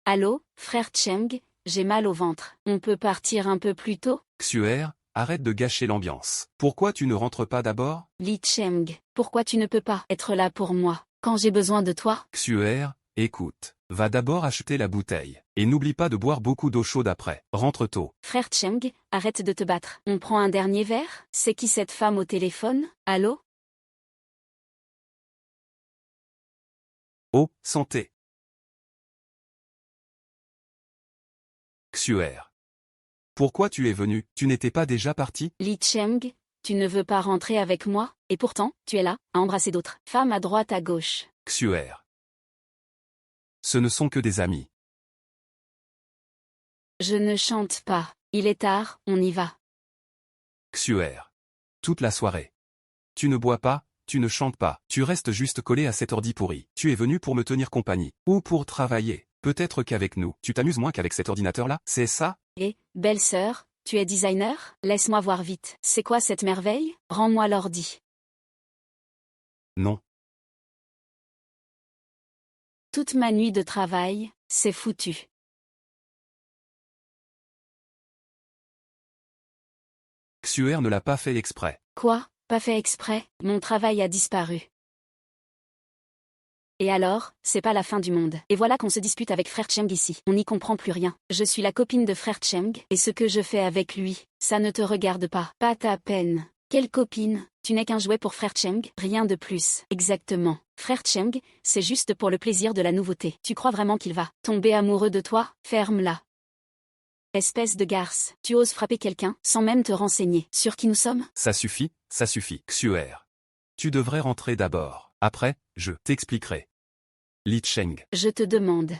Allô, frère Cheng, j'ai mal au ventre. On peut partir un peu plus tôt? Xuer, arrête de gâcher l'ambiance. Pourquoi tu ne rentres pas d'abord? Li Cheng, pourquoi tu ne peux pas être là pour moi, quand j'ai besoin de toi? Xuer, écoute, va d'abord acheter la bouteille. Et n'oublie pas de boire beaucoup d'eau chaude après. Rentre tôt. Frère Cheng, arrête de te battre. On prend un dernier verre? C'est qui cette femme au téléphone? Allô? Oh, santé. Xuer. Pourquoi tu es venu? Tu n'étais pas déjà parti? Li Cheng, tu ne veux pas rentrer avec moi? Et pourtant, tu es là, à embrasser d'autres femmes à droite à gauche. Xuer. Ce ne sont que des amis. Je ne chante pas. Il est tard, on y va. Xuer. Toute la soirée. Tu ne bois pas, tu ne chantes pas, tu restes juste collé à cet ordi pourri. Tu es venu pour me tenir compagnie. Ou pour travailler. Peut-être qu'avec nous, tu t'amuses moins qu'avec cet ordinateur-là, c'est ça? Et, belle sœur, tu es designer? Laisse-moi voir vite. C'est quoi cette merveille? Rends-moi l'ordi. Non. Toute ma nuit de travail, c'est foutu. Xuer ne l'a pas fait exprès. Quoi? Pas fait exprès? Mon travail a disparu. Et alors, c'est pas la fin du monde. Et voilà qu'on se dispute avec frère Cheng ici. On n'y comprend plus rien. Je suis la copine de frère Cheng, et ce que je fais avec lui, ça ne te regarde pas. Pas ta peine. Quelle copine? Tu n'es qu'un jouet pour frère Cheng, rien de plus. Exactement. Frère Cheng, c'est juste pour le plaisir de la nouveauté. Tu crois vraiment qu'il va tomber amoureux de toi? Ferme-la. Espèce de garce, tu oses frapper quelqu'un, sans même te renseigner sur qui nous sommes? Ça suffit, Xuer. Tu devrais rentrer d'abord. Après, je t'expliquerai. Li Cheng. Je te demande.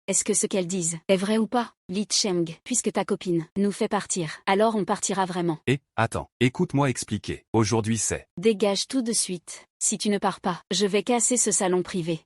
Est-ce que ce qu'elles disent est vrai ou pas? Li Cheng, puisque ta copine nous fait partir, alors on partira vraiment. Attends, écoute-moi expliquer. Aujourd'hui c'est... Dégage tout de suite. Si tu ne pars pas, je vais casser ce salon privé.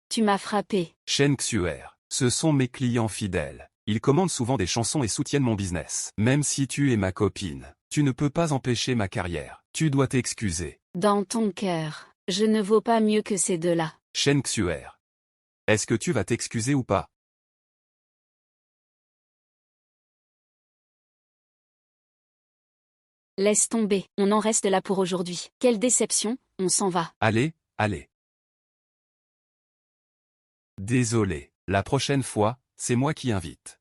Tu m'as frappé. Shen Xuer. Ce sont mes clients fidèles. Ils commandent souvent des chansons et soutiennent mon business. Même si tu es ma copine, tu ne peux pas empêcher ma carrière. Tu dois t'excuser. Dans ton cœur, je ne vaux pas mieux que ces deux-là. Shen Xuer. Est-ce que tu vas t'excuser ou pas? Laisse tomber, on en reste là pour aujourd'hui. Quelle déception, on s'en va. Allez. Désolé. La prochaine fois, c'est moi qui invite.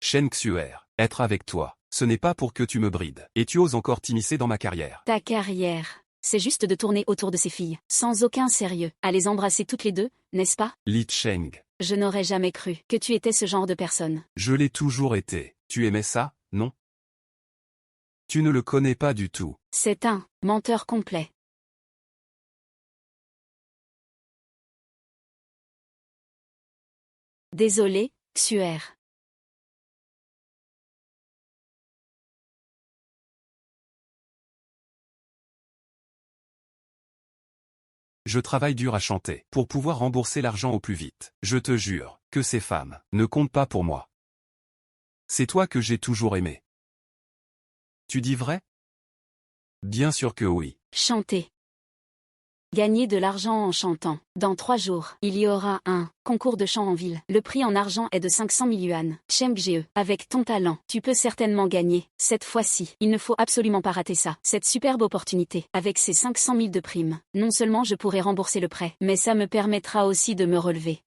Shen Xuer, être avec toi, ce n'est pas pour que tu me brides. Et tu oses encore t'immiscer dans ma carrière. Ta carrière, c'est juste de tourner autour de ces filles, sans aucun sérieux, à les embrasser toutes les deux, n'est-ce pas? Li Cheng. Je n'aurais jamais cru que tu étais ce genre de personne. Je l'ai toujours été. Tu aimais ça, non? Tu ne le connais pas du tout. C'est un menteur complet. Désolé, Xuer. Je travaille dur à chanter pour pouvoir rembourser l'argent au plus vite. Je te jure que ces femmes ne comptent pas pour moi. C'est toi que j'ai toujours aimé. Tu dis vrai? Bien sûr que oui. Chanter. Gagner de l'argent en chantant. Dans 3 jours, il y aura un concours de chant en ville. Le prix en argent est de 500 000 yuan. Cheng Ge, avec ton talent, tu peux certainement gagner. Cette fois-ci, il ne faut absolument pas rater ça. Cette superbe opportunité, avec ces 500 000 de primes. Non seulement je pourrai rembourser le prêt, mais ça me permettra aussi de me relever.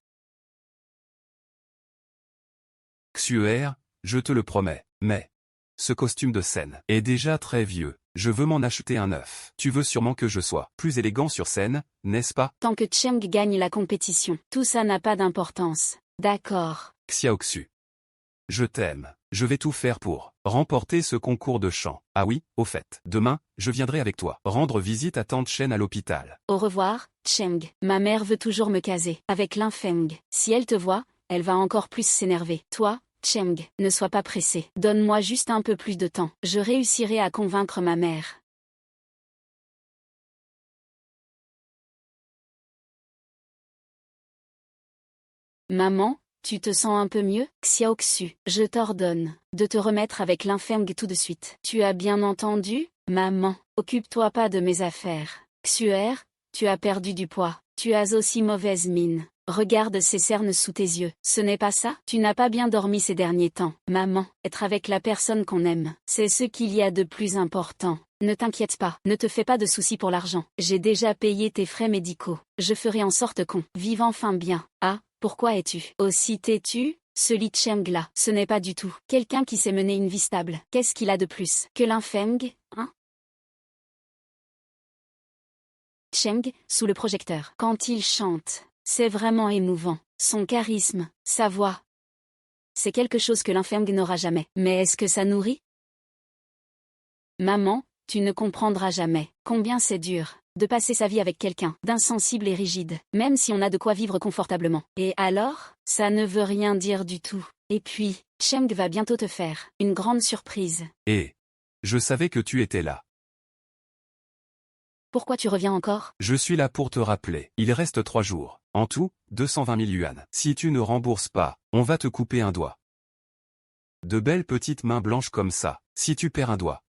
Xuer, je te le promets, mais... ce costume de scène est déjà très vieux. Je veux m'en acheter un neuf. Tu veux sûrement que je sois plus élégant sur scène, n'est-ce pas? Tant que Cheng gagne la compétition, tout ça n'a pas d'importance. D'accord. Xiaoxu. Je t'aime. Je vais tout faire pour remporter ce concours de chant. Ah oui, au fait, demain, je viendrai avec toi rendre visite à tante Chen à l'hôpital. Au revoir, Cheng. Ma mère veut toujours me caser avec Linfeng. Si elle te voit, elle va encore plus s'énerver. Toi, Cheng, ne sois pas pressé. Donne-moi juste un peu plus de temps. Je réussirai à convaincre ma mère. Maman, tu te sens un peu mieux? Xiaoxu, je t'ordonne de te remettre avec Linfeng tout de suite. Tu as bien entendu? Maman, occupe-toi pas de mes affaires. Xuer, tu as perdu du poids. Tu as aussi mauvaise mine. Regarde ces cernes sous tes yeux. Ce n'est pas ça? Tu n'as pas bien dormi ces derniers temps. Maman, être avec la personne qu'on aime, c'est ce qu'il y a de plus important. Ne t'inquiète pas, ne te fais pas de soucis pour l'argent. J'ai déjà payé tes frais médicaux. Je ferai en sorte qu'on vive enfin bien. Ah, pourquoi es-tu aussi têtu? Ce Li Cheng-là, ce n'est pas du tout quelqu'un qui sait mener une vie stable. Qu'est-ce qu'il a de plus que Linfeng, hein? Cheng, sous le projecteur. Quand il chante, c'est vraiment émouvant. Son charisme, sa voix. C'est quelque chose que Linfeng n'aura jamais. Mais est-ce que ça nourrit? Maman, tu ne comprendras jamais combien c'est dur de passer sa vie avec quelqu'un d'insensible et rigide, même si on a de quoi vivre confortablement. Et alors, ça ne veut rien dire du tout. Et puis, Cheng va bientôt te faire une grande surprise. Et je savais que tu étais là. Pourquoi tu reviens encore? Je suis là pour te rappeler. Il reste 3 jours. En tout, 220 000 yuan. Si tu ne rembourses pas, on va te couper un doigt. De belles petites mains blanches comme ça, si tu perds un doigt.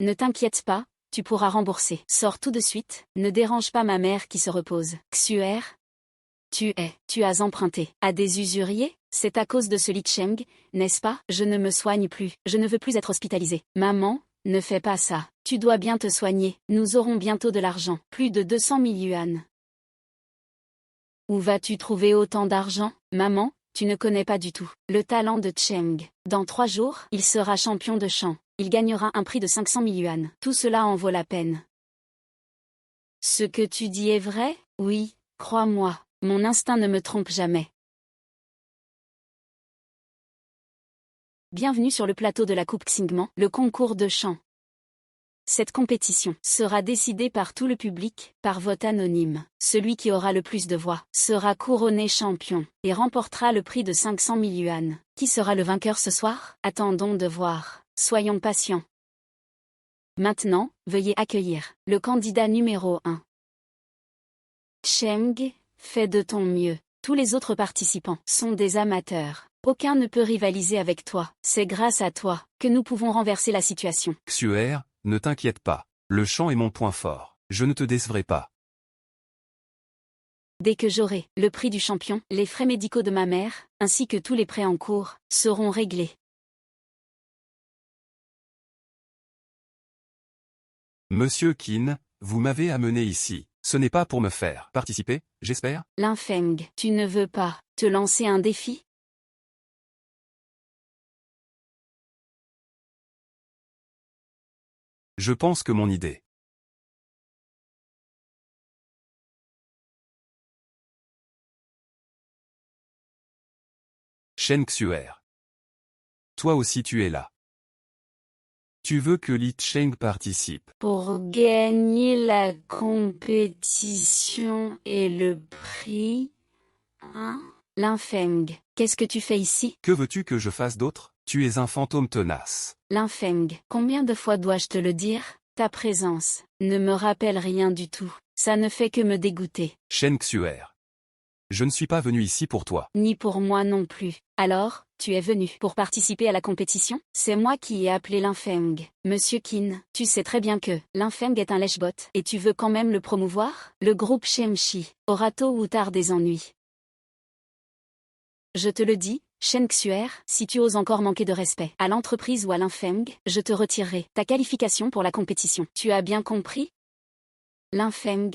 Ne t'inquiète pas, tu pourras rembourser. Sors tout de suite, ne dérange pas ma mère qui se repose. Xuer, tu as emprunté à des usuriers? C'est à cause de ce Li Cheng, n'est-ce pas? Je ne me soigne plus, je ne veux plus être hospitalisée. Maman, ne fais pas ça, tu dois bien te soigner, nous aurons bientôt de l'argent, plus de 200 000 yuan. Où vas-tu trouver autant d'argent, maman? Tu ne connais pas du tout le talent de Cheng. Dans 3 jours, il sera champion de chant. Il gagnera un prix de 500 000 yuan. Tout cela en vaut la peine. Ce que tu dis est vrai? Oui, crois-moi, mon instinct ne me trompe jamais. Bienvenue sur le plateau de la Coupe Xingman, le concours de chant. Cette compétition sera décidée par tout le public, par vote anonyme. Celui qui aura le plus de voix sera couronné champion et remportera le prix de 500 000 yuan. Qui sera le vainqueur ce soir? Attendons de voir. Soyons patients. Maintenant, veuillez accueillir le candidat numéro 1. Cheng, fais de ton mieux. Tous les autres participants sont des amateurs. Aucun ne peut rivaliser avec toi. C'est grâce à toi que nous pouvons renverser la situation. Xuer, ne t'inquiète pas. Le chant est mon point fort. Je ne te décevrai pas. Dès que j'aurai le prix du champion, les frais médicaux de ma mère, ainsi que tous les prêts en cours, seront réglés. Monsieur Qin, vous m'avez amené ici. Ce n'est pas pour me faire participer, j'espère? Lin Feng, tu ne veux pas te lancer un défi? Je pense que mon idée. Shen Xuer. Toi aussi tu es là. Tu veux que Li Cheng participe. Pour gagner la compétition et le prix, hein? Lin Feng, qu'est-ce que tu fais ici? Que veux-tu que je fasse d'autre? Tu es un fantôme tenace. Lin Feng, combien de fois dois-je te le dire? Ta présence ne me rappelle rien du tout. Ça ne fait que me dégoûter. Shen Xuer. Je ne suis pas venu ici pour toi. Ni pour moi non plus. Alors, tu es venu pour participer à la compétition? C'est moi qui ai appelé Lin Feng. Monsieur Qin, tu sais très bien que Lin Feng est un lèche-bot et tu veux quand même le promouvoir? Le groupe Shemshi aura tôt ou tard des ennuis. Je te le dis, Shen Xuer, si tu oses encore manquer de respect à l'entreprise ou à Lin Feng, je te retirerai ta qualification pour la compétition. Tu as bien compris? Lin Feng.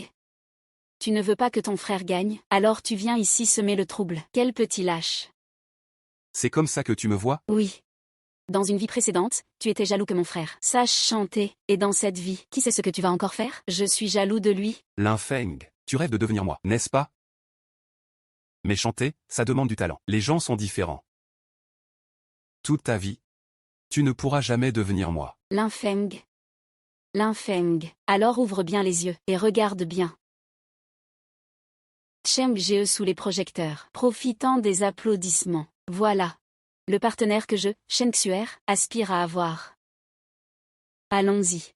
Tu ne veux pas que ton frère gagne, alors tu viens ici semer le trouble. Quel petit lâche. C'est comme ça que tu me vois? Oui. Dans une vie précédente, tu étais jaloux que mon frère sache chanter, et dans cette vie, qui sait ce que tu vas encore faire? Je suis jaloux de lui. Lin Feng, tu rêves de devenir moi, n'est-ce pas? Mais chanter, ça demande du talent. Les gens sont différents. Toute ta vie, tu ne pourras jamais devenir moi. Lin Feng. Lin Feng. Alors ouvre bien les yeux, et regarde bien. Cheng Ge sous les projecteurs, profitant des applaudissements. Voilà. Le partenaire que je, Shen Xuer, aspire à avoir. Allons-y.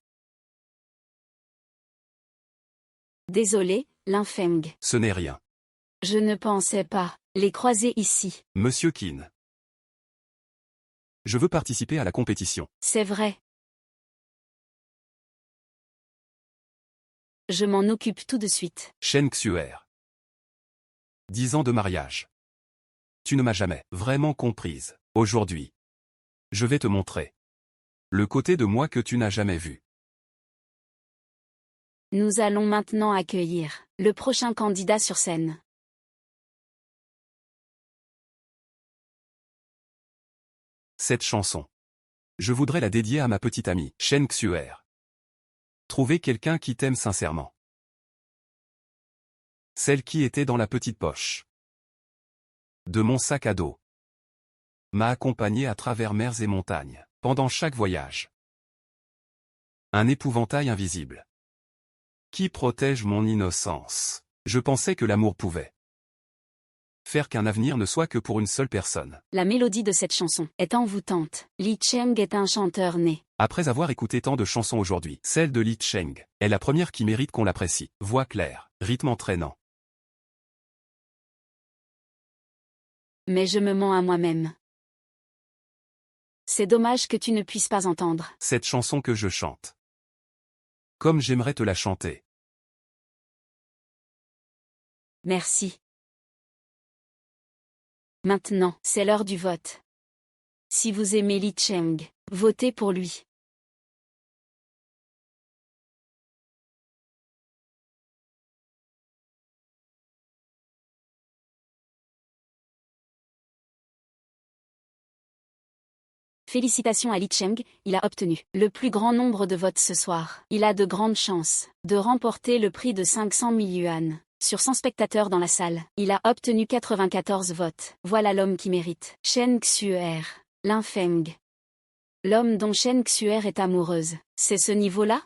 Désolé, Lin Feng. Ce n'est rien. Je ne pensais pas les croiser ici. Monsieur Qin. Je veux participer à la compétition. C'est vrai. Je m'en occupe tout de suite. Shen Xuer. 10 ans de mariage. Tu ne m'as jamais vraiment comprise. Aujourd'hui, je vais te montrer le côté de moi que tu n'as jamais vu. Nous allons maintenant accueillir le prochain candidat sur scène. Cette chanson, je voudrais la dédier à ma petite amie, Shen Xuer. Trouver quelqu'un qui t'aime sincèrement. Celle qui était dans la petite poche de mon sac à dos m'a accompagné à travers mers et montagnes, pendant chaque voyage. Un épouvantail invisible qui protège mon innocence. Je pensais que l'amour pouvait faire qu'un avenir ne soit que pour une seule personne. La mélodie de cette chanson est envoûtante. Li Cheng est un chanteur né. Après avoir écouté tant de chansons aujourd'hui, celle de Li Cheng est la première qui mérite qu'on l'apprécie. Voix claire, rythme entraînant. Mais je me mens à moi-même. C'est dommage que tu ne puisses pas entendre cette chanson que je chante. Comme j'aimerais te la chanter. Merci. Maintenant, c'est l'heure du vote. Si vous aimez Li Cheng, votez pour lui. Félicitations à Li Cheng, il a obtenu le plus grand nombre de votes ce soir. Il a de grandes chances de remporter le prix de 500 000 yuan. Sur 100 spectateurs dans la salle, il a obtenu 94 votes. Voilà l'homme qui mérite. Chen Xuer, Lin Feng. L'homme dont Chen Xuer est amoureuse. C'est ce niveau-là?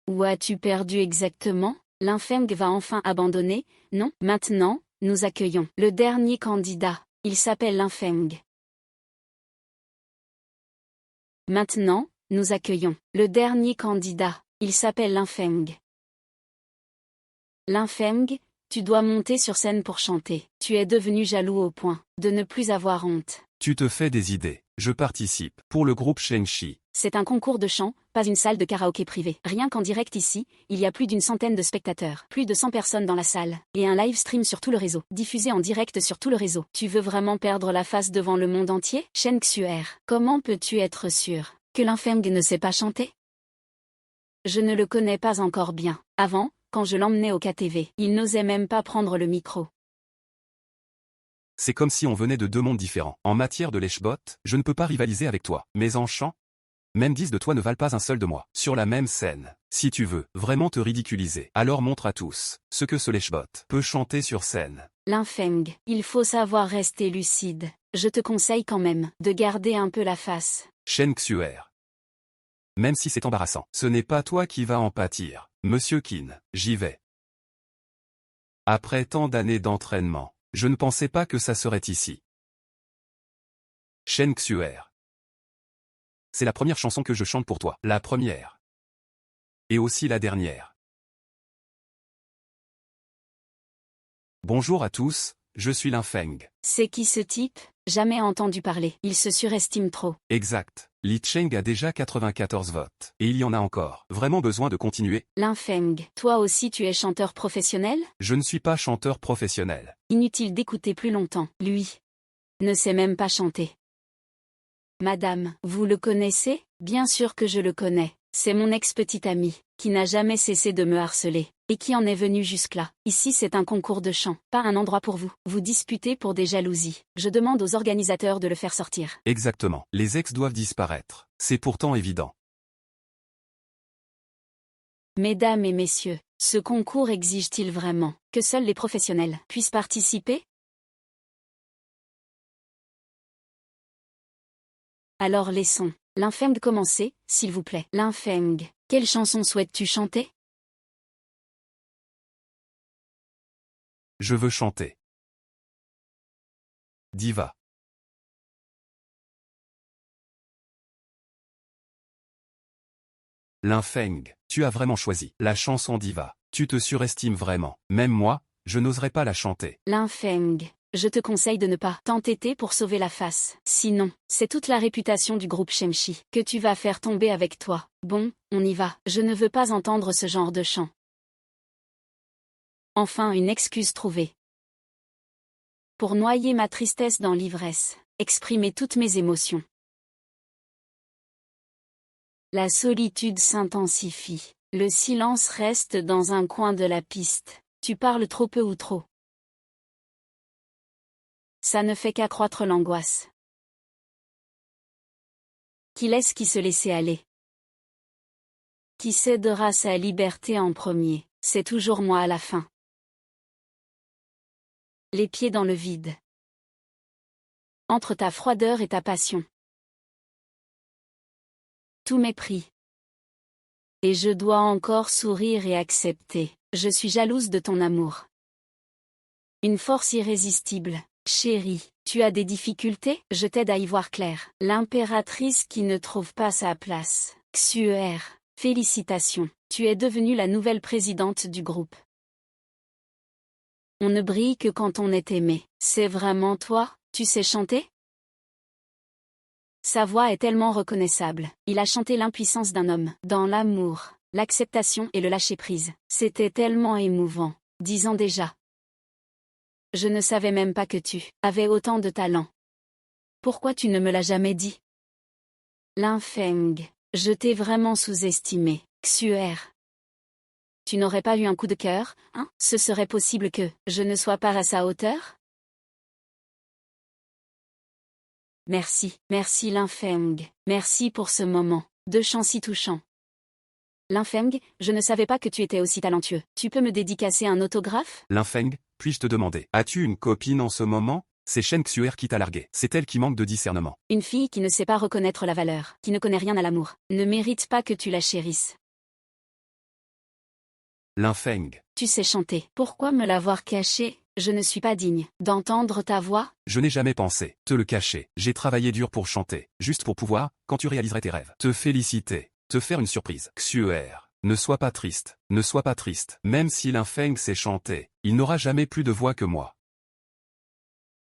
Où as-tu perdu exactement? Lin Feng va enfin abandonner? Non. Maintenant, nous accueillons le dernier candidat. Il s'appelle Lin Feng. Maintenant, nous accueillons le dernier candidat. Il s'appelle Lin Feng. Lin Feng, tu dois monter sur scène pour chanter. Tu es devenu jaloux au point de ne plus avoir honte. Tu te fais des idées. Je participe pour le groupe Shengshi. C'est un concours de chant, pas une salle de karaoké privée. Rien qu'en direct ici, il y a plus d'une centaine de spectateurs, plus de 100 personnes dans la salle, et un live stream sur tout le réseau, diffusé en direct sur tout le réseau. Tu veux vraiment perdre la face devant le monde entier? Chen Xuer, comment peux-tu être sûr que Lin Feng ne sait pas chanter? Je ne le connais pas encore bien. Avant, quand je l'emmenais au KTV, il n'osait même pas prendre le micro. C'est comme si on venait de deux mondes différents. En matière de lèche-bot, je ne peux pas rivaliser avec toi. Mais en chant, même 10 de toi ne valent pas un seul de moi. Sur la même scène, si tu veux vraiment te ridiculiser, alors montre à tous ce que ce lèche-bot peut chanter sur scène. Lin Feng, il faut savoir rester lucide. Je te conseille quand même de garder un peu la face. Chen Xuer. Même si c'est embarrassant, ce n'est pas toi qui vas en pâtir. Monsieur Qin, j'y vais. Après tant d'années d'entraînement, je ne pensais pas que ça serait ici. Chen Xuer. C'est la première chanson que je chante pour toi. La première. Et aussi la dernière. Bonjour à tous, je suis Lin Feng. C'est qui ce type? Jamais entendu parler. Il se surestime trop. Exact. Li Cheng a déjà 94 votes. Et il y en a encore. Vraiment besoin de continuer? Lin Feng, toi aussi tu es chanteur professionnel? Je ne suis pas chanteur professionnel. Inutile d'écouter plus longtemps. Lui ne sait même pas chanter. Madame, vous le connaissez? Bien sûr que je le connais. C'est mon ex-petit ami, qui n'a jamais cessé de me harceler, et qui en est venu jusque-là. Ici c'est un concours de chant, pas un endroit pour vous. Vous disputez pour des jalousies. Je demande aux organisateurs de le faire sortir. Exactement. Les ex doivent disparaître. C'est pourtant évident. Mesdames et messieurs, ce concours exige-t-il vraiment que seuls les professionnels puissent participer? Alors laissons Lin Feng commencer, s'il vous plaît. Lin Feng, quelle chanson souhaites-tu chanter? Je veux chanter. Diva. Lin Feng, tu as vraiment choisi la chanson Diva. Tu te surestimes vraiment. Même moi, je n'oserais pas la chanter. Lin Feng, je te conseille de ne pas t'entêter pour sauver la face. Sinon, c'est toute la réputation du groupe Shengshi que tu vas faire tomber avec toi. Bon, on y va. Je ne veux pas entendre ce genre de chant. Enfin une excuse trouvée. Pour noyer ma tristesse dans l'ivresse, exprimer toutes mes émotions. La solitude s'intensifie. Le silence reste dans un coin de la piste. Tu parles trop peu ou trop. Ça ne fait qu'accroître l'angoisse. Qui laisse qui se laisser aller? Qui cédera sa liberté en premier? C'est toujours moi à la fin. Les pieds dans le vide. Entre ta froideur et ta passion. Tout mépris. Et je dois encore sourire et accepter. Je suis jalouse de ton amour. Une force irrésistible. Chérie, tu as des difficultés? Je t'aide à y voir clair. L'impératrice qui ne trouve pas sa place. Xuer, félicitations. Tu es devenue la nouvelle présidente du groupe. On ne brille que quand on est aimé. C'est vraiment toi? Tu sais chanter? Sa voix est tellement reconnaissable. Il a chanté l'impuissance d'un homme, dans l'amour, l'acceptation et le lâcher-prise. C'était tellement émouvant. 10 ans déjà. Je ne savais même pas que tu avais autant de talent. Pourquoi tu ne me l'as jamais dit? Linfeng, je t'ai vraiment sous-estimé. Xuer. Tu n'aurais pas eu un coup de cœur, hein? Ce serait possible que je ne sois pas à sa hauteur? Merci, merci Linfeng. Merci pour ce moment. De chant si touchant. Linfeng, je ne savais pas que tu étais aussi talentueux. Tu peux me dédicacer un autographe? Linfeng, puis-je te demander, as-tu une copine en ce moment? C'est Shen Xuer qui t'a largué. C'est elle qui manque de discernement. Une fille qui ne sait pas reconnaître la valeur, qui ne connaît rien à l'amour, ne mérite pas que tu la chérisses. Linfeng. Tu sais chanter. Pourquoi me l'avoir caché? Je ne suis pas digne d'entendre ta voix. Je n'ai jamais pensé te le cacher. J'ai travaillé dur pour chanter, juste pour pouvoir, quand tu réaliserais tes rêves, te féliciter, te faire une surprise. Xuer, ne sois pas triste, ne sois pas triste. Même si Linfeng sait chanter, il n'aura jamais plus de voix que moi.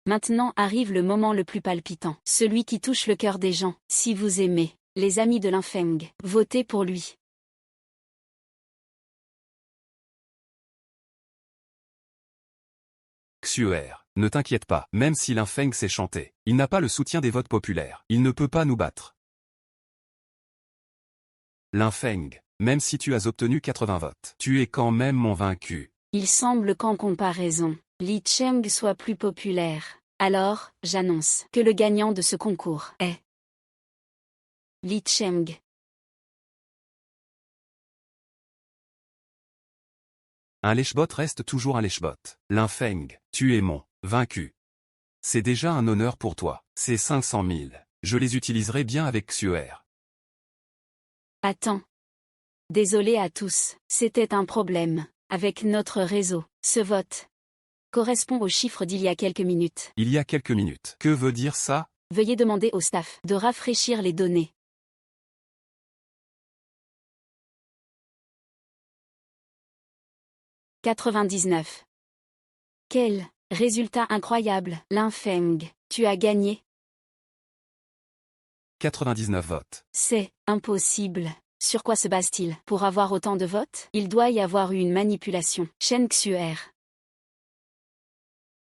Maintenant arrive le moment le plus palpitant, celui qui touche le cœur des gens. Si vous aimez les amis de Linfeng, votez pour lui. Xuer, ne t'inquiète pas, même si Linfeng sait chanter, il n'a pas le soutien des votes populaires. Il ne peut pas nous battre. Linfeng, même si tu as obtenu 80 votes, tu es quand même mon vaincu. Il semble qu'en comparaison, Li Cheng soit plus populaire. Alors, j'annonce que le gagnant de ce concours est Li Cheng. Un lèche-bot reste toujours un lèche-bot. Linfeng, tu es mon vaincu. C'est déjà un honneur pour toi. Ces 500 000, je les utiliserai bien avec Xuer. Attends. Désolé à tous, c'était un problème avec notre réseau. Ce vote correspond au chiffre d'il y a quelques minutes. Il y a quelques minutes. Que veut dire ça? Veuillez demander au staff de rafraîchir les données. « 99. Quel résultat incroyable, Linfeng, tu as gagné. 99 votes. C'est impossible. Sur quoi se base-t-il? Pour avoir autant de votes, il doit y avoir eu une manipulation. Shen Xuer.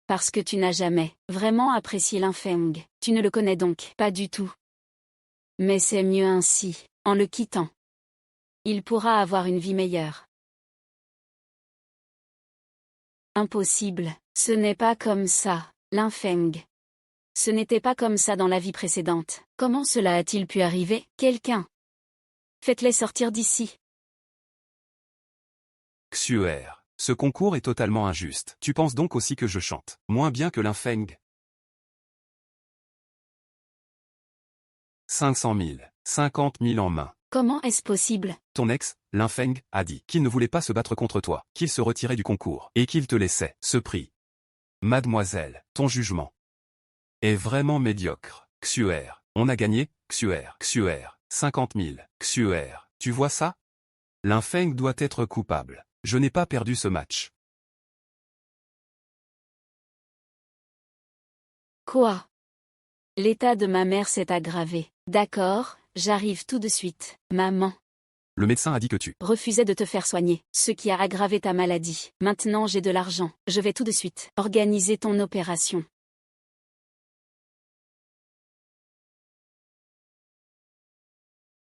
Parce que tu n'as jamais vraiment apprécié Linfeng. Tu ne le connais donc pas du tout. Mais c'est mieux ainsi, en le quittant. Il pourra avoir une vie meilleure. Impossible. Ce n'est pas comme ça, Linfeng. Ce n'était pas comme ça dans la vie précédente. Comment cela a-t-il pu arriver? Quelqu'un. Faites-les sortir d'ici. Xuer, ce concours est totalement injuste. Tu penses donc aussi que je chante moins bien que Linfeng? 500 000, 50 000 en main. Comment est-ce possible? Ton ex, Linfeng, a dit qu'il ne voulait pas se battre contre toi, qu'il se retirait du concours, et qu'il te laissait ce prix. Mademoiselle, ton jugement est vraiment médiocre. Xuer, on a gagné, Xuer, 50 000, Xuer, tu vois ça? Linfeng doit être coupable. Je n'ai pas perdu ce match. Quoi? L'état de ma mère s'est aggravé. D'accord, j'arrive tout de suite. Maman. Le médecin a dit que tu refusais de te faire soigner, ce qui a aggravé ta maladie. Maintenant j'ai de l'argent. Je vais tout de suite organiser ton opération.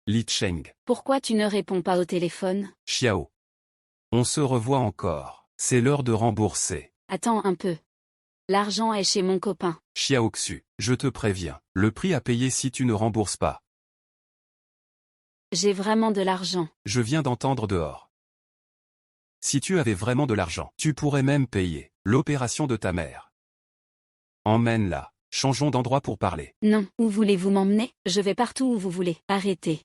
Li Cheng. Pourquoi tu ne réponds pas au téléphone? Xiao. On se revoit encore. C'est l'heure de rembourser. Attends un peu. L'argent est chez mon copain. Xiao Xu, je te préviens, le prix à payer si tu ne rembourses pas. J'ai vraiment de l'argent. Je viens d'entendre dehors. Si tu avais vraiment de l'argent, tu pourrais même payer l'opération de ta mère. Emmène-la. Changeons d'endroit pour parler. Non, où voulez-vous m'emmener? Je vais partout où vous voulez. Arrêtez.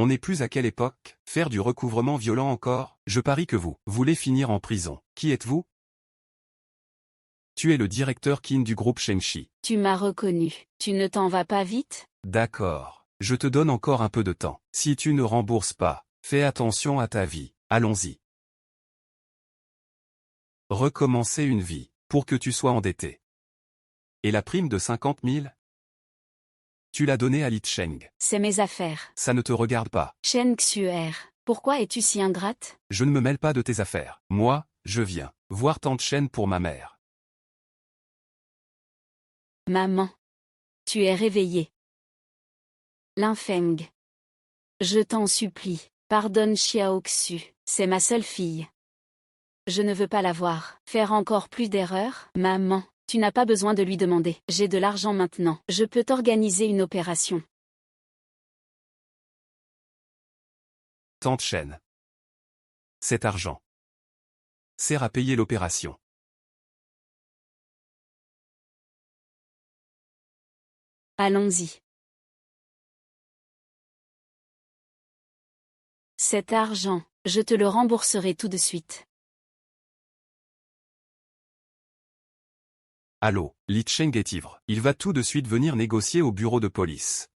On n'est plus à quelle époque? Faire du recouvrement violent encore? Je parie que vous voulez finir en prison. Qui êtes-vous? Tu es le directeur Qin du groupe Shenxi. Tu m'as reconnu. Tu ne t'en vas pas vite? D'accord. Je te donne encore un peu de temps. Si tu ne rembourses pas, fais attention à ta vie. Allons-y. Recommencer une vie, pour que tu sois endetté. Et la prime de 50 000? Tu l'as donnée à Li Cheng. C'est mes affaires. Ça ne te regarde pas. Chen Xuer, pourquoi es-tu si ingrate? Je ne me mêle pas de tes affaires. Moi, je viens voir tante Chen pour ma mère. Maman. Tu es réveillée. Linfeng. Je t'en supplie, pardonne Xiaoxu, c'est ma seule fille. Je ne veux pas la voir. Faire encore plus d'erreurs? Maman, tu n'as pas besoin de lui demander. J'ai de l'argent maintenant. Je peux t'organiser une opération. Tante Chen. Cet argent sert à payer l'opération. Allons-y. Cet argent, je te le rembourserai tout de suite. Allô, Li Cheng est ivre. Il va tout de suite venir négocier au bureau de police.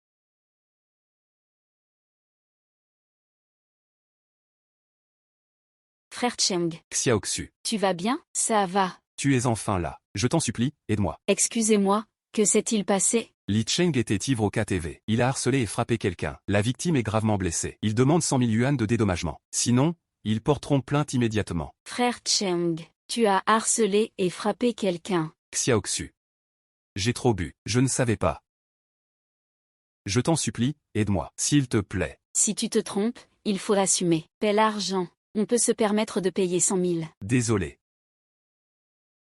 Frère Cheng, Xiaoxu, tu vas bien? Ça va. tu es enfin là. Je t'en supplie, aide-moi. Excusez-moi, que s'est-il passé? Li Cheng était ivre au KTV. Il a harcelé et frappé quelqu'un. La victime est gravement blessée. Il demande 100 000 yuan de dédommagement. Sinon, ils porteront plainte immédiatement. Frère Cheng, tu as harcelé et frappé quelqu'un. Xiaoxu. J'ai trop bu. Je ne savais pas. Je t'en supplie, aide-moi, s'il te plaît. Si tu te trompes, il faut l'assumer. Paie l'argent. On peut se permettre de payer 100 000. Désolé.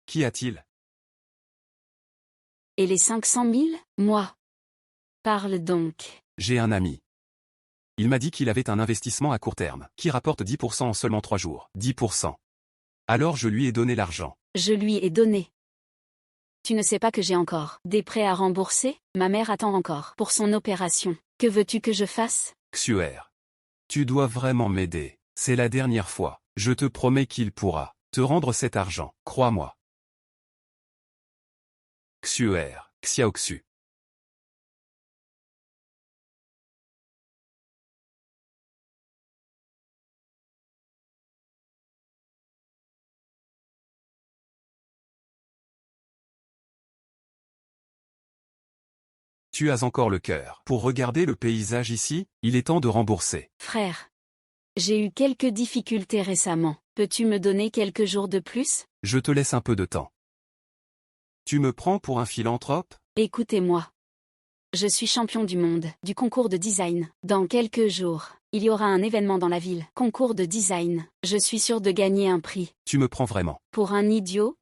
Qu'y a-t-il? Et les 500 000? Moi. Parle donc. J'ai un ami. Il m'a dit qu'il avait un investissement à court terme, qui rapporte 10% en seulement 3 jours. 10%. Alors je lui ai donné l'argent. Je lui ai donné. Tu ne sais pas que j'ai encore des prêts à rembourser? Ma mère attend encore pour son opération. Que veux-tu que je fasse? Xuer. Tu dois vraiment m'aider. C'est la dernière fois. Je te promets qu'il pourra te rendre cet argent. Crois-moi. Xuer. Xiaoxu. Tu as encore le cœur pour regarder le paysage ici? Il est temps de rembourser. Frère. J'ai eu quelques difficultés récemment. Peux-tu me donner quelques jours de plus? Je te laisse un peu de temps. Tu me prends pour un philanthrope? Écoutez-moi. Je suis champion du monde, du concours de design. Dans quelques jours, il y aura un événement dans la ville. Concours de design. Je suis sûr de gagner un prix. Tu me prends vraiment. Pour un idiot?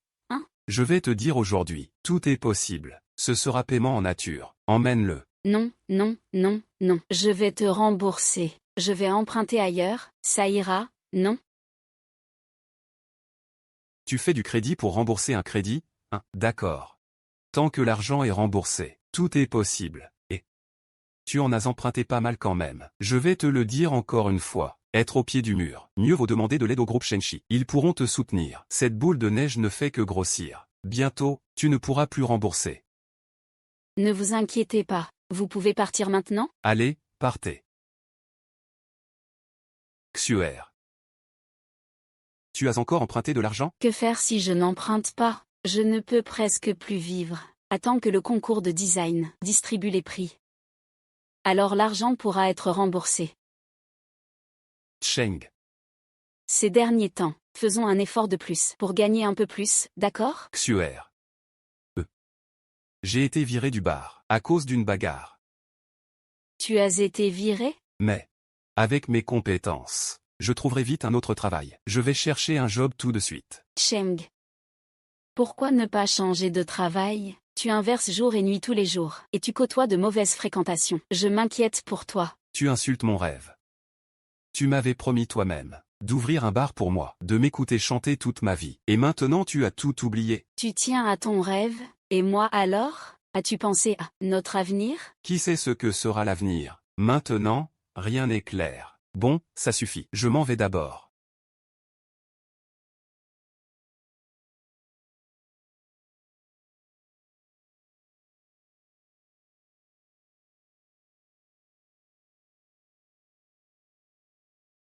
Je vais te dire aujourd'hui, tout est possible. Ce sera paiement en nature. Emmène-le. Non, non, non, non. Je vais te rembourser. Je vais emprunter ailleurs, ça ira, non? Tu fais du crédit pour rembourser un crédit? D'accord. Tant que l'argent est remboursé, tout est possible. Et tu en as emprunté pas mal quand même. Je vais te le dire encore une fois. Être au pied du mur. Mieux vaut demander de l'aide au groupe Shenxi. Ils pourront te soutenir. Cette boule de neige ne fait que grossir. Bientôt, tu ne pourras plus rembourser. Ne vous inquiétez pas. Vous pouvez partir maintenant? Allez, partez. Xuer. Tu as encore emprunté de l'argent? Que faire si je n'emprunte pas? Je ne peux presque plus vivre. Attends que le concours de design distribue les prix. Alors l'argent pourra être remboursé. Cheng. Ces derniers temps, faisons un effort de plus pour gagner un peu plus, d'accord? Xuer. J'ai été viré du bar, à cause d'une bagarre. Tu as été viré? Mais, avec mes compétences, je trouverai vite un autre travail. Je vais chercher un job tout de suite. Cheng. Pourquoi ne pas changer de travail? Tu inverses jour et nuit tous les jours, et tu côtoies de mauvaises fréquentations. Je m'inquiète pour toi. Tu insultes mon rêve. Tu m'avais promis toi-même d'ouvrir un bar pour moi, de m'écouter chanter toute ma vie. Et maintenant tu as tout oublié. Tu tiens à ton rêve, et moi alors? As-tu pensé à notre avenir? Qui sait ce que sera l'avenir? Maintenant, rien n'est clair. Bon, ça suffit, je m'en vais d'abord.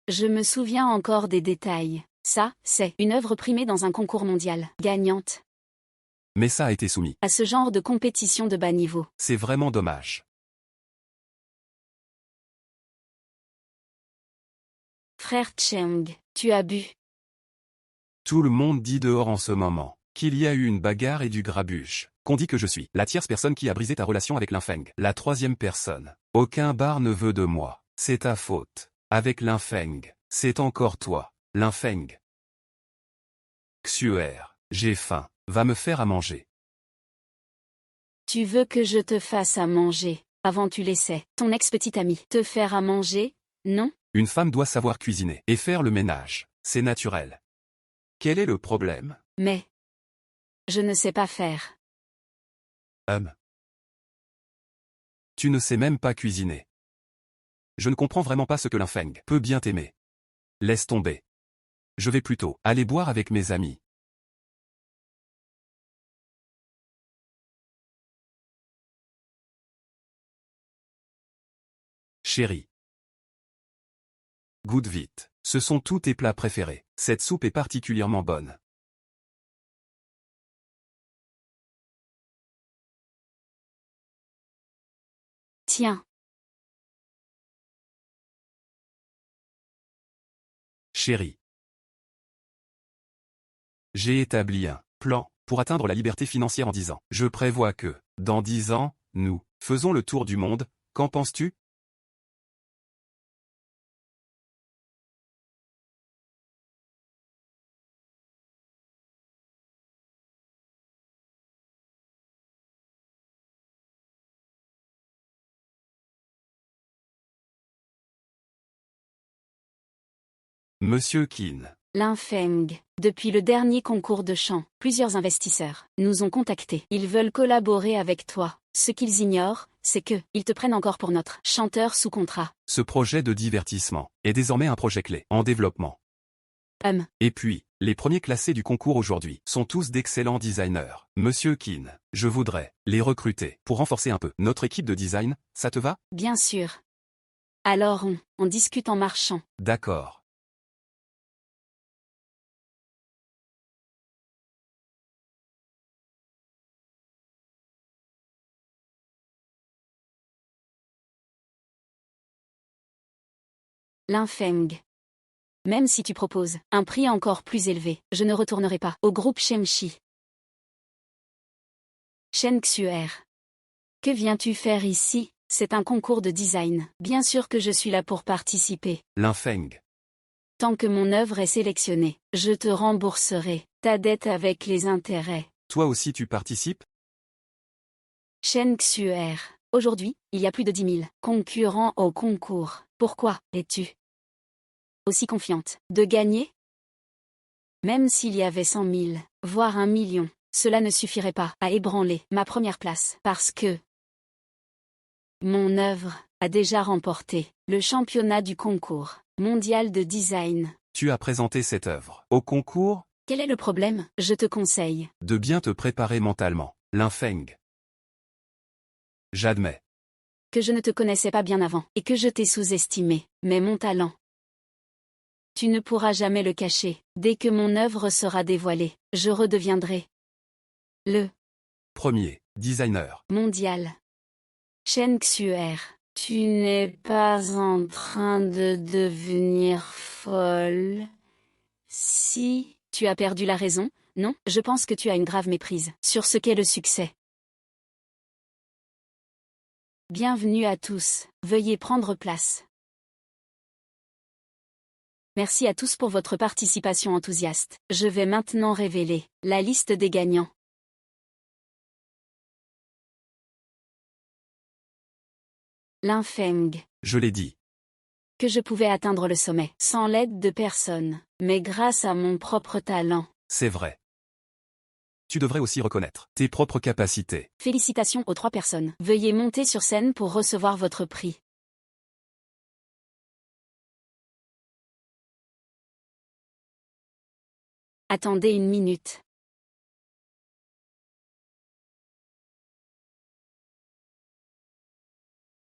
Je me souviens encore des détails. Ça, c'est une œuvre primée dans un concours mondial, gagnante, Mais ça a été soumis. à ce genre de compétition de bas niveau. C'est vraiment dommage. Frère Cheng, tu as bu. Tout le monde dit dehors en ce moment qu'il y a eu une bagarre et du grabuge. Qu'on dit que je suis la tierce personne qui a brisé ta relation avec Linfeng. La troisième personne. Aucun bar ne veut de moi. C'est ta faute. Avec Linfeng. C'est encore toi, Linfeng. Xuer, j'ai faim. Va me faire à manger. Tu veux que je te fasse à manger. Avant tu laissais ton ex-petit ami te faire à manger, non? Une femme doit savoir cuisiner et faire le ménage. C'est naturel. Quel est le problème? Mais je ne sais pas faire. Tu ne sais même pas cuisiner. Je ne comprends vraiment pas ce que Linfeng peut bien t'aimer. Laisse tomber. Je vais plutôt aller boire avec mes amis. Chérie. Goûte vite. Ce sont tous tes plats préférés. Cette soupe est particulièrement bonne. Tiens, Chérie. J'ai établi un plan pour atteindre la liberté financière en 10 ans. Je prévois que, dans 10 ans, nous faisons le tour du monde. Qu'en penses-tu? Monsieur Qin. Linfeng. Depuis le dernier concours de chant, plusieurs investisseurs nous ont contactés. Ils veulent collaborer avec toi. Ce qu'ils ignorent, c'est que ils te prennent encore pour notre chanteur sous contrat. Ce projet de divertissement est désormais un projet clé en développement. Et puis, les premiers classés du concours aujourd'hui sont tous d'excellents designers. Monsieur Qin, je voudrais les recruter pour renforcer un peu notre équipe de design, ça te va? Bien sûr. Alors on discute en marchant. D'accord. Linfeng. Même si tu proposes un prix encore plus élevé, je ne retournerai pas au groupe Shemshi. Shen Xuer. Que viens-tu faire ici? C'est un concours de design. Bien sûr que je suis là pour participer. Linfeng. Tant que mon œuvre est sélectionnée, je te rembourserai ta dette avec les intérêts. Toi aussi tu participes? Shen Xuer. Aujourd'hui, il y a plus de 10 000 concurrents au concours. Pourquoi es-tu aussi confiante de gagner? Même s'il y avait 100 000, voire 1 million, cela ne suffirait pas à ébranler ma première place parce que mon œuvre a déjà remporté le championnat du concours mondial de design. Tu as présenté cette œuvre au concours? Quel est le problème? Je te conseille De bien te préparer mentalement, Linfeng. J'admets. que je ne te connaissais pas bien avant et que je t'ai sous-estimé, mais mon talent, tu ne pourras jamais le cacher. Dès que mon œuvre sera dévoilée, je redeviendrai le Premier designer mondial. Shen Xuer, tu n'es pas en train de devenir folle? Si tu as perdu la raison, non, je pense que tu as une grave méprise sur ce qu'est le succès. Bienvenue à tous, veuillez prendre place. Merci à tous pour votre participation enthousiaste. Je vais maintenant révéler la liste des gagnants. Linfeng. Je l'ai dit. Que je pouvais atteindre le sommet sans l'aide de personne, mais grâce à mon propre talent. C'est vrai. Tu devrais aussi reconnaître tes propres capacités. Félicitations aux 3 personnes. Veuillez monter sur scène pour recevoir votre prix. Attendez une minute.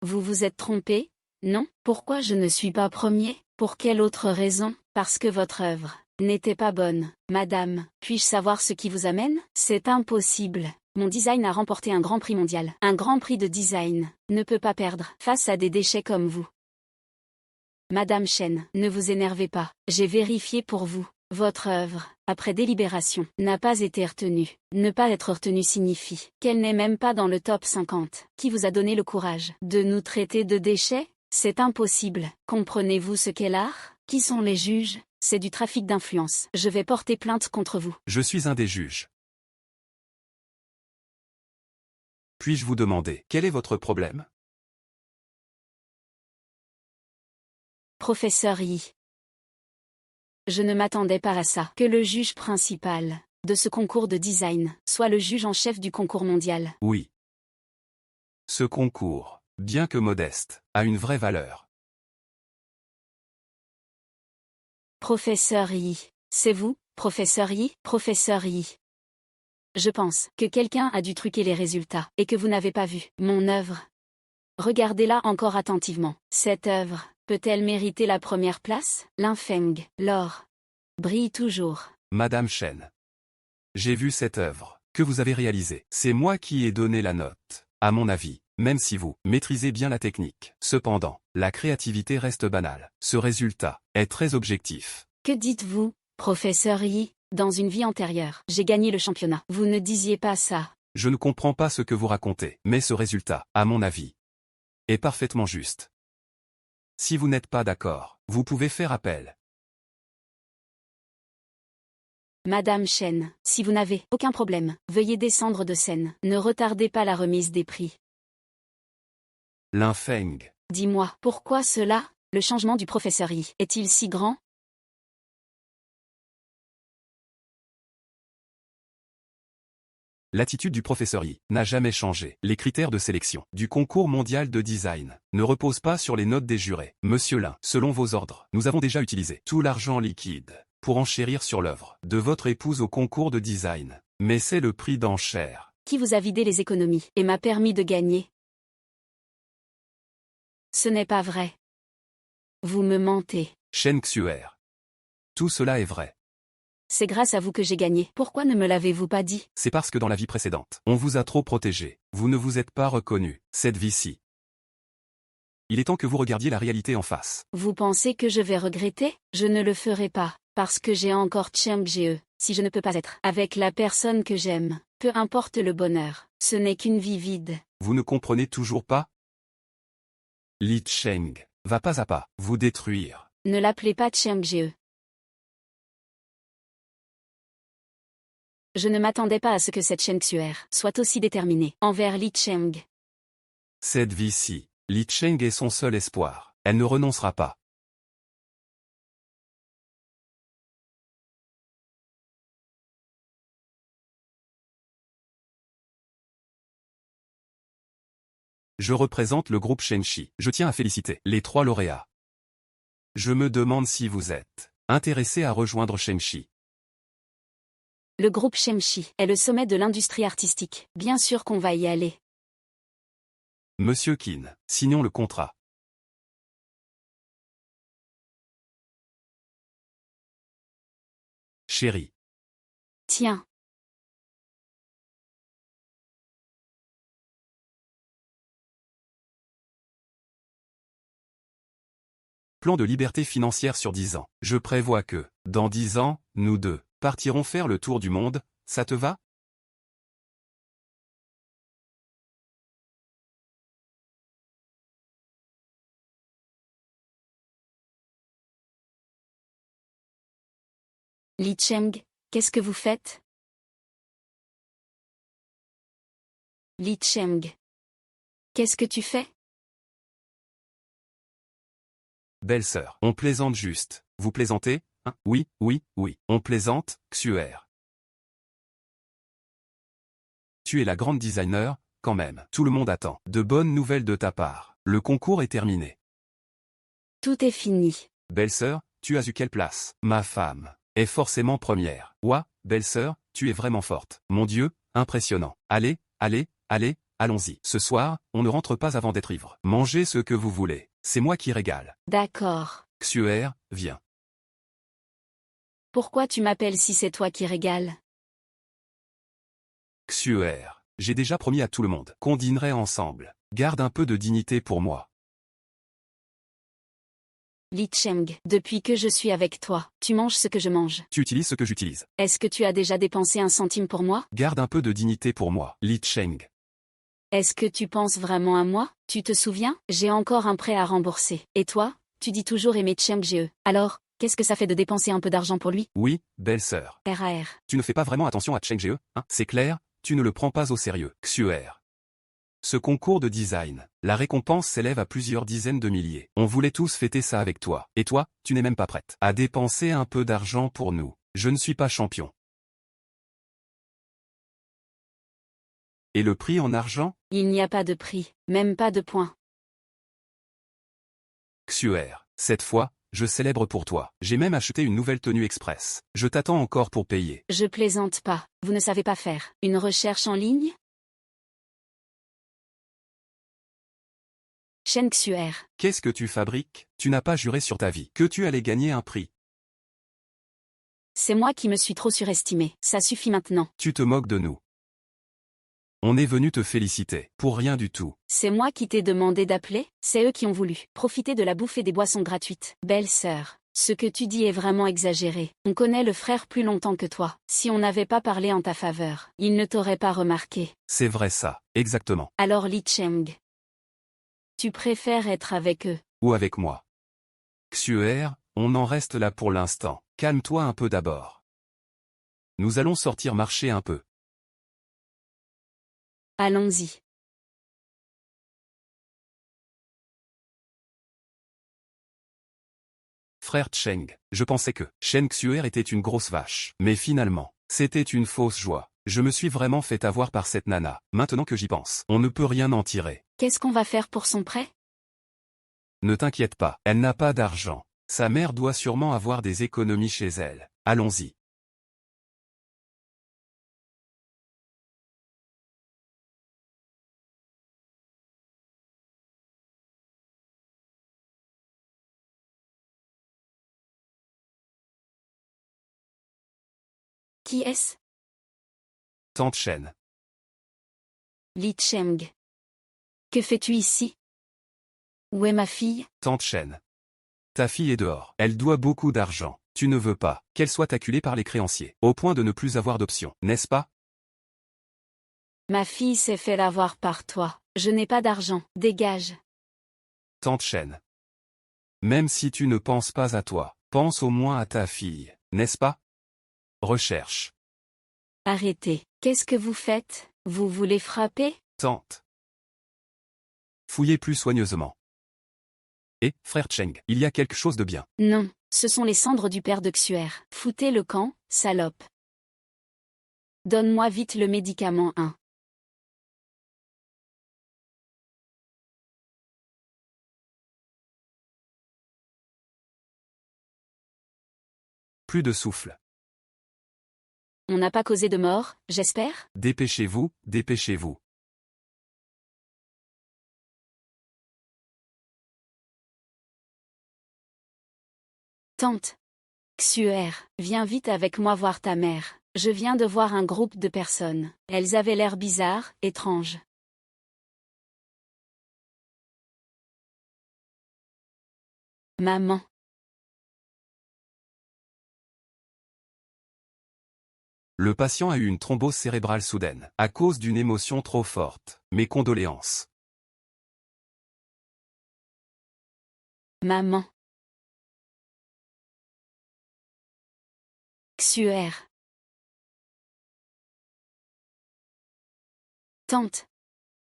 Vous vous êtes trompé? Non? Pourquoi je ne suis pas premier? Pour quelle autre raison? Parce que votre œuvre n'était pas bonne. Madame, puis-je savoir ce qui vous amène? C'est impossible. Mon design a remporté un grand prix mondial. Un grand prix de design ne peut pas perdre face à des déchets comme vous. Madame Chen, ne vous énervez pas. J'ai vérifié pour vous. Votre œuvre, après délibération, n'a pas été retenue. Ne pas être retenue signifie qu'elle n'est même pas dans le top 50. Qui vous a donné le courage de nous traiter de déchets? C'est impossible. Comprenez-vous ce qu'est l'art? Qui sont les juges? C'est du trafic d'influence. Je vais porter plainte contre vous. Je suis un des juges. Puis-je vous demander, quel est votre problème? Professeur Yi. Je ne m'attendais pas à ça. Que le juge principal de ce concours de design soit le juge en chef du concours mondial. Oui. Ce concours, bien que modeste, a une vraie valeur. Professeur Yi. C'est vous, professeur Yi? Professeur Yi. Je pense que quelqu'un a dû truquer les résultats et que vous n'avez pas vu mon œuvre. Regardez-la encore attentivement. Cette œuvre peut-elle mériter la première place? L'infeng, l'or, brille toujours. Madame Chen. J'ai vu cette œuvre que vous avez réalisée. C'est moi qui ai donné la note, à mon avis, même si vous maîtrisez bien la technique. Cependant, la créativité reste banale. Ce résultat est très objectif. Que dites-vous, professeur Yi? Dans une vie antérieure, j'ai gagné le championnat. Vous ne disiez pas ça. Je ne comprends pas ce que vous racontez, mais ce résultat, à mon avis, est parfaitement juste. Si vous n'êtes pas d'accord, vous pouvez faire appel. Madame Chen, si vous n'avez aucun problème, veuillez descendre de scène. Ne retardez pas la remise des prix. L'infeng. Dis-moi, pourquoi cela? Le changement du professeur Yi est-il si grand? L'attitude du professeur Yi n'a jamais changé. Les critères de sélection du concours mondial de design ne reposent pas sur les notes des jurés. Monsieur Lin, selon vos ordres, nous avons déjà utilisé tout l'argent liquide pour enchérir sur l'œuvre de votre épouse au concours de design. Mais c'est le prix d'enchère qui vous a vidé les économies et m'a permis de gagner. Ce n'est pas vrai. Vous me mentez. Chen Xuer. Tout cela est vrai. C'est grâce à vous que j'ai gagné. Pourquoi ne me l'avez-vous pas dit? C'est parce que dans la vie précédente, on vous a trop protégé. Vous ne vous êtes pas reconnu. Cette vie-ci. Il est temps que vous regardiez la réalité en face. Vous pensez que je vais regretter? Je ne le ferai pas, parce que j'ai encore Cheng Jie. Si je ne peux pas être avec la personne que j'aime, peu importe le bonheur, ce n'est qu'une vie vide. Vous ne comprenez toujours pas? Li Cheng va pas à pas vous détruire. Ne l'appelez pas Cheng Jie. Je ne m'attendais pas à ce que cette Chen Xuer soit aussi déterminée envers Li Cheng. Cette vie-ci, Li Cheng est son seul espoir. Elle ne renoncera pas. Je représente le groupe Shenxi. Je tiens à féliciter les 3 lauréats. Je me demande si vous êtes intéressé à rejoindre Shenxi. Le groupe Shenxi est le sommet de l'industrie artistique. Bien sûr qu'on va y aller. Monsieur Qin, signons le contrat. Chérie. Tiens. Plan de liberté financière sur 10 ans. Je prévois que, dans 10 ans, nous deux partirons faire le tour du monde, ça te va? Li Cheng, qu'est-ce que vous faites? Li Cheng. Qu'est-ce que tu fais? Belle-sœur, on plaisante juste. Vous plaisantez, hein? Oui, oui, oui. On plaisante, Xuer. Tu es la grande designer, quand même. Tout le monde attend de bonnes nouvelles de ta part. Le concours est terminé. Tout est fini. Belle-sœur, tu as eu quelle place? Ma femme est forcément première. Ouah, belle-sœur, tu es vraiment forte. Mon Dieu, impressionnant. Allez, allez, allez, allons-y. Ce soir, on ne rentre pas avant d'être ivre. Mangez ce que vous voulez. C'est moi qui régale. D'accord. Xuer, viens. Pourquoi tu m'appelles si c'est toi qui régales? Xuer, j'ai déjà promis à tout le monde qu'on dînerait ensemble. Garde un peu de dignité pour moi. Li Cheng, depuis que je suis avec toi, tu manges ce que je mange. Tu utilises ce que j'utilise. Est-ce que tu as déjà dépensé 1 centime pour moi? Garde un peu de dignité pour moi. Li Cheng. Est-ce que tu penses vraiment à moi? Tu te souviens? J'ai encore un prêt à rembourser. Et toi? Tu dis toujours aimer Cheng Jie. Alors, qu'est-ce que ça fait de dépenser un peu d'argent pour lui? Oui, belle-sœur. RAR. Tu ne fais pas vraiment attention à Cheng Jie, hein? C'est clair, tu ne le prends pas au sérieux. Xuer. Ce concours de design, la récompense s'élève à plusieurs dizaines de milliers. On voulait tous fêter ça avec toi. Et toi, tu n'es même pas prête à dépenser un peu d'argent pour nous. Je ne suis pas champion. Et le prix en argent? Il n'y a pas de prix, même pas de points. Xuer. Cette fois, je célèbre pour toi. J'ai même acheté une nouvelle tenue express. Je t'attends encore pour payer. Je plaisante pas. Vous ne savez pas faire une recherche en ligne? Shen Xuer. Qu'est-ce que tu fabriques? Tu n'as pas juré sur ta vie que tu allais gagner un prix. C'est moi qui me suis trop surestimé. Ça suffit maintenant. Tu te moques de nous. On est venu te féliciter. Pour rien du tout. C'est moi qui t'ai demandé d'appeler? C'est eux qui ont voulu profiter de la bouffe et des boissons gratuites. Belle sœur, ce que tu dis est vraiment exagéré. On connaît le frère plus longtemps que toi. Si on n'avait pas parlé en ta faveur, il ne t'aurait pas remarqué. C'est vrai ça, exactement. Alors Li Cheng, tu préfères être avec eux? Ou avec moi. Xuer, on en reste là pour l'instant. Calme-toi un peu d'abord. Nous allons sortir marcher un peu. Allons-y. Frère Cheng, je pensais que Shen Xuer était une grosse vache. Mais finalement, c'était une fausse joie. Je me suis vraiment fait avoir par cette nana. Maintenant que j'y pense, on ne peut rien en tirer. Qu'est-ce qu'on va faire pour son prêt? Ne t'inquiète pas, elle n'a pas d'argent. Sa mère doit sûrement avoir des économies chez elle. Allons-y. Qui est-ce? Tante Shen. Li Cheng. Que fais-tu ici? Où est ma fille? Tante Shen. Ta fille est dehors. Elle doit beaucoup d'argent. Tu ne veux pas qu'elle soit acculée par les créanciers, au point de ne plus avoir d'option, n'est-ce pas? Ma fille s'est fait l'avoir par toi. Je n'ai pas d'argent. Dégage. Tante Shen. Même si tu ne penses pas à toi, pense au moins à ta fille, n'est-ce pas? Recherche. Arrêtez. Qu'est-ce que vous faites? Vous voulez frapper? Tante. Fouillez plus soigneusement. Et, frère Cheng, il y a quelque chose de bien. Non, ce sont les cendres du père de Xuer. Foutez le camp, salope. Donne-moi vite le médicament 1. Plus de souffle. On n'a pas causé de mort, j'espère? Dépêchez-vous, dépêchez-vous. Tante. Xuer, viens vite avec moi voir ta mère. Je viens de voir un groupe de personnes. Elles avaient l'air bizarres, étranges. Maman. Le patient a eu une thrombose cérébrale soudaine, à cause d'une émotion trop forte. Mes condoléances. Maman. Xuer. Tante.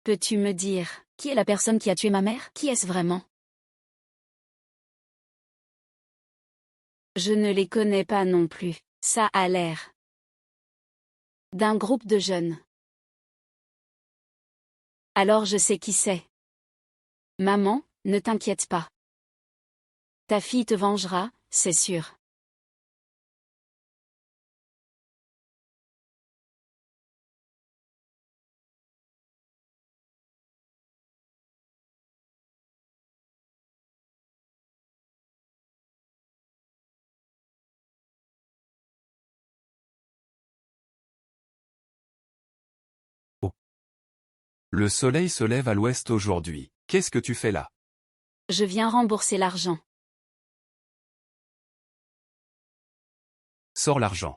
Peux-tu me dire, qui est la personne qui a tué ma mère? Qui est-ce vraiment? Je ne les connais pas non plus. Ça a l'air d'un groupe de jeunes. Alors je sais qui c'est. Maman, ne t'inquiète pas. Ta fille te vengera, c'est sûr. Le soleil se lève à l'ouest aujourd'hui. Qu'est-ce que tu fais là? Je viens rembourser l'argent. Sors l'argent.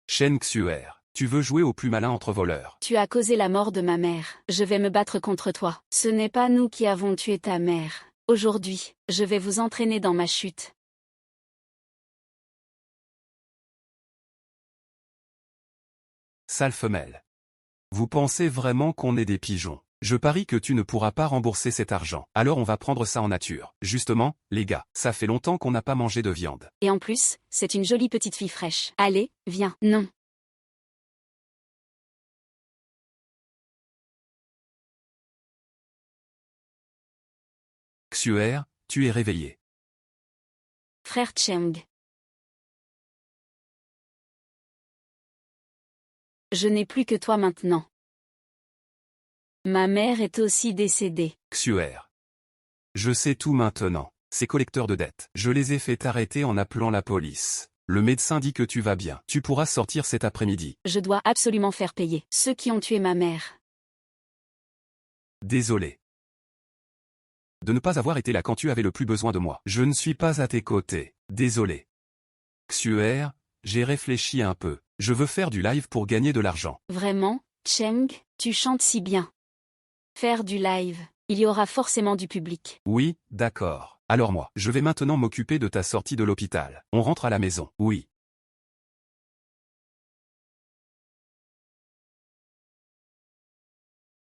Shen Xuer, tu veux jouer au plus malin entre voleurs. Tu as causé la mort de ma mère. Je vais me battre contre toi. Ce n'est pas nous qui avons tué ta mère. Aujourd'hui, je vais vous entraîner dans ma chute. Sale femelle. Vous pensez vraiment qu'on est des pigeons? Je parie que tu ne pourras pas rembourser cet argent. Alors on va prendre ça en nature. Justement, les gars, ça fait longtemps qu'on n'a pas mangé de viande. Et en plus, c'est une jolie petite fille fraîche. Allez, viens. Non. Xuer, tu es réveillé. Frère Cheng. Je n'ai plus que toi maintenant. Ma mère est aussi décédée. Xuer. Je sais tout maintenant. Ces collecteurs de dettes. Je les ai fait arrêter en appelant la police. Le médecin dit que tu vas bien. Tu pourras sortir cet après-midi. Je dois absolument faire payer ceux qui ont tué ma mère. Désolé de ne pas avoir été là quand tu avais le plus besoin de moi. Je ne suis pas à tes côtés. Désolé. Xuer, j'ai réfléchi un peu. Je veux faire du live pour gagner de l'argent. Vraiment, Cheng, tu chantes si bien. Faire du live, il y aura forcément du public. Oui, d'accord. Alors moi, je vais maintenant m'occuper de ta sortie de l'hôpital. On rentre à la maison. Oui.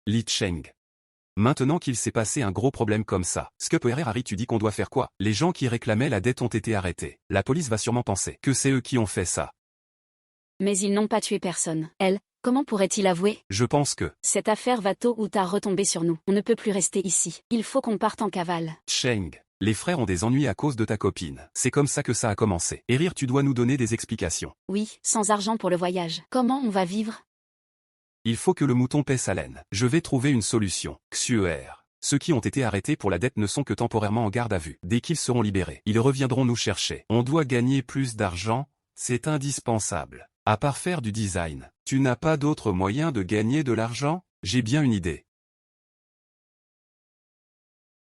Li Cheng. Maintenant qu'il s'est passé un gros problème comme ça, Harry, tu dis qu'on doit faire quoi? Les gens qui réclamaient la dette ont été arrêtés. La police va sûrement penser que c'est eux qui ont fait ça. Mais ils n'ont pas tué personne. Elle, comment pourrait-il avouer? Je pense que Cette affaire va tôt ou tard retomber sur nous. On ne peut plus rester ici. Il faut qu'on parte en cavale. Cheng, les frères ont des ennuis à cause de ta copine. C'est comme ça que ça a commencé. Et rire, tu dois nous donner des explications. Oui, sans argent pour le voyage. Comment on va vivre? Il faut que le mouton paie sa laine. Je vais trouver une solution. Xuer. Ceux qui ont été arrêtés pour la dette ne sont que temporairement en garde à vue. Dès qu'ils seront libérés, ils reviendront nous chercher. On doit gagner plus d'argent, c'est indispensable. À part faire du design, tu n'as pas d'autre moyen de gagner de l'argent? J'ai bien une idée.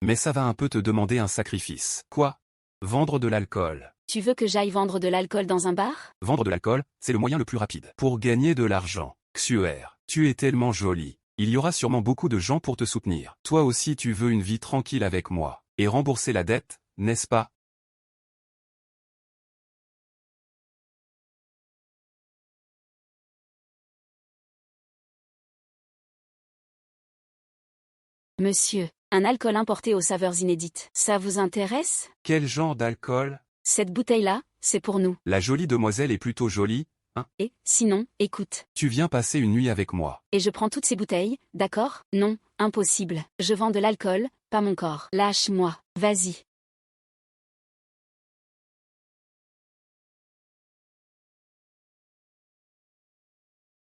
Mais ça va un peu te demander un sacrifice. Quoi? Vendre de l'alcool. Tu veux que j'aille vendre de l'alcool dans un bar? Vendre de l'alcool, c'est le moyen le plus rapide pour gagner de l'argent. Xuer, tu es tellement jolie. Il y aura sûrement beaucoup de gens pour te soutenir. Toi aussi tu veux une vie tranquille avec moi. Et rembourser la dette, n'est-ce pas? Monsieur, un alcool importé aux saveurs inédites. Ça vous intéresse? Quel genre d'alcool? Cette bouteille-là, c'est pour nous. La jolie demoiselle est plutôt jolie, hein? Et, sinon, écoute. Tu viens passer une nuit avec moi. Et je prends toutes ces bouteilles, d'accord? Non, impossible. Je vends de l'alcool, pas mon corps. Lâche-moi, vas-y.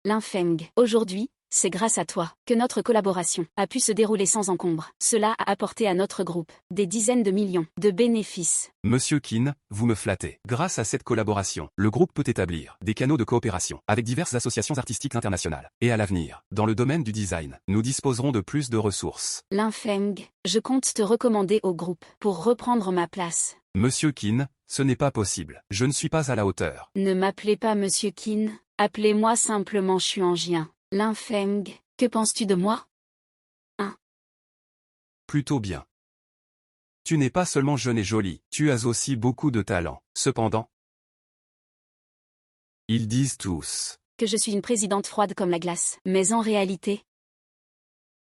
Linfeng, aujourd'hui, c'est grâce à toi que notre collaboration a pu se dérouler sans encombre. Cela a apporté à notre groupe des dizaines de millions de bénéfices. Monsieur Kin, vous me flattez. Grâce à cette collaboration, le groupe peut établir des canaux de coopération avec diverses associations artistiques internationales. Et à l'avenir, dans le domaine du design, nous disposerons de plus de ressources. Linfeng, je compte te recommander au groupe pour reprendre ma place. Monsieur Kin, ce n'est pas possible. Je ne suis pas à la hauteur. Ne m'appelez pas Monsieur Kin, appelez-moi simplement Xuanjian. Linfeng, que penses-tu de moi? Plutôt bien. Tu n'es pas seulement jeune et jolie, tu as aussi beaucoup de talent. Cependant, ils disent tous que je suis une présidente froide comme la glace. Mais en réalité,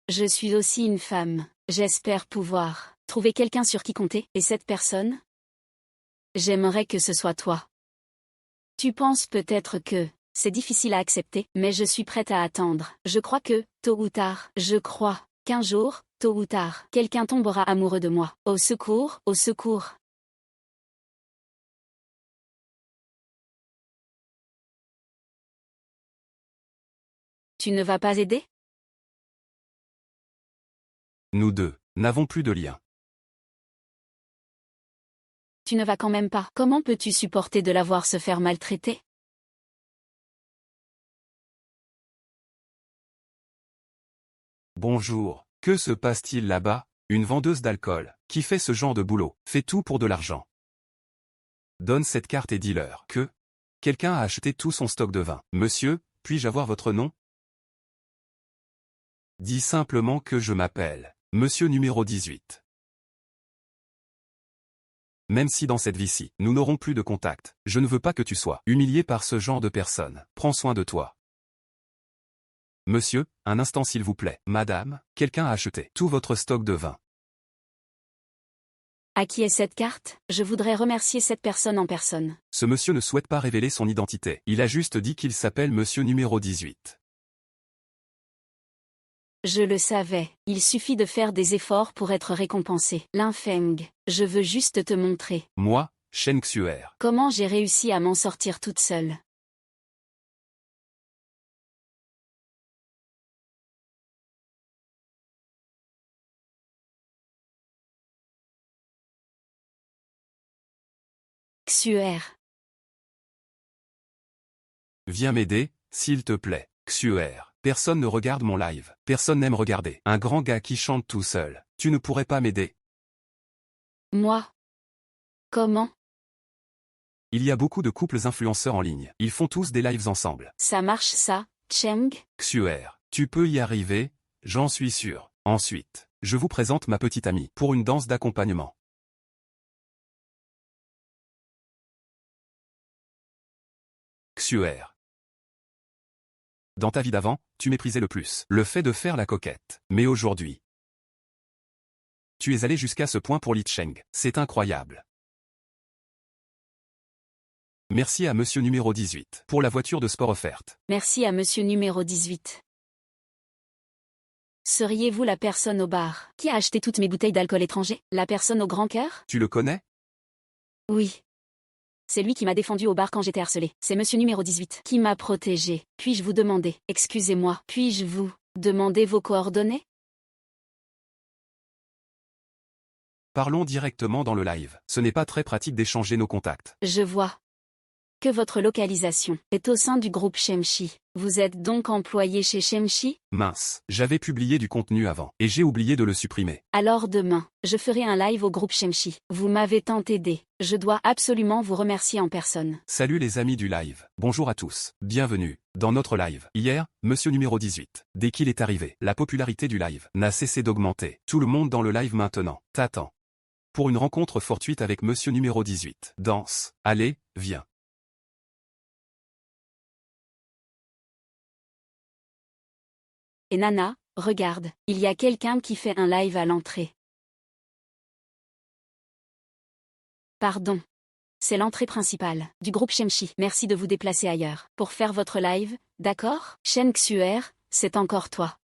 je suis aussi une femme. J'espère pouvoir trouver quelqu'un sur qui compter. Et cette personne? J'aimerais que ce soit toi. Tu penses peut-être que c'est difficile à accepter, mais je suis prête à attendre. Je crois que, tôt ou tard, je crois qu'un jour, tôt ou tard, quelqu'un tombera amoureux de moi. Au secours, au secours. Tu ne vas pas aider? nous deux, n'avons plus de lien. Tu ne vas quand même pas. Comment peux-tu supporter de la voir se faire maltraiter? Bonjour, que se passe-t-il là-bas? Une vendeuse d'alcool, qui fait ce genre de boulot, fait tout pour de l'argent. Donne cette carte et dis-leur que quelqu'un a acheté tout son stock de vin. Monsieur, puis-je avoir votre nom? Dis simplement que je m'appelle Monsieur numéro 18. Même si dans cette vie-ci, nous n'aurons plus de contact, je ne veux pas que tu sois humilié par ce genre de personne. Prends soin de toi. Monsieur, un instant s'il vous plaît. Madame, quelqu'un a acheté tout votre stock de vin. À qui est cette carte? Je voudrais remercier cette personne en personne. Ce monsieur ne souhaite pas révéler son identité. Il a juste dit qu'il s'appelle Monsieur numéro 18. Je le savais, il suffit de faire des efforts pour être récompensé. Linfeng, je veux juste te montrer. Moi, Shen Xuer. Comment j'ai réussi à m'en sortir toute seule. Xuer. Viens m'aider, s'il te plaît. Xuer. Personne ne regarde mon live. Personne n'aime regarder. Un grand gars qui chante tout seul. Tu ne pourrais pas m'aider? Moi. Comment? Il y a beaucoup de couples influenceurs en ligne. Ils font tous des lives ensemble. Ça marche ça, Cheng? Xuer. Tu peux y arriver, j'en suis sûr. Ensuite, je vous présente ma petite amie pour une danse d'accompagnement. Xuer. Dans ta vie d'avant, tu méprisais le plus le fait de faire la coquette. Mais aujourd'hui, tu es allé jusqu'à ce point pour Li Cheng. C'est incroyable. Merci à monsieur numéro 18 pour la voiture de sport offerte. Merci à monsieur numéro 18. Seriez-vous la personne au bar qui a acheté toutes mes bouteilles d'alcool étranger? La personne au grand cœur? Tu le connais? Oui. C'est lui qui m'a défendu au bar quand j'étais harcelée. C'est monsieur numéro 18 qui m'a protégée. Puis-je vous demander, excusez-moi, puis-je vous demander vos coordonnées? Parlons directement dans le live. Ce n'est pas très pratique d'échanger nos contacts. Je vois que votre localisation est au sein du groupe Shemshi. Vous êtes donc employé chez Shemshi? Mince, j'avais publié du contenu avant, et j'ai oublié de le supprimer. Alors demain, je ferai un live au groupe Shemshi. Vous m'avez tant aidé. Je dois absolument vous remercier en personne. Salut les amis du live. Bonjour à tous. Bienvenue dans notre live. Hier, monsieur numéro 18. Dès qu'il est arrivé, la popularité du live n'a cessé d'augmenter. Tout le monde dans le live maintenant t'attend pour une rencontre fortuite avec monsieur numéro 18. Danse. Allez, viens. Et Nana, regarde, il y a quelqu'un qui fait un live à l'entrée. Pardon. C'est l'entrée principale du groupe Shemshi. Merci de vous déplacer ailleurs pour faire votre live, d'accord? Shen Xuer, c'est encore toi.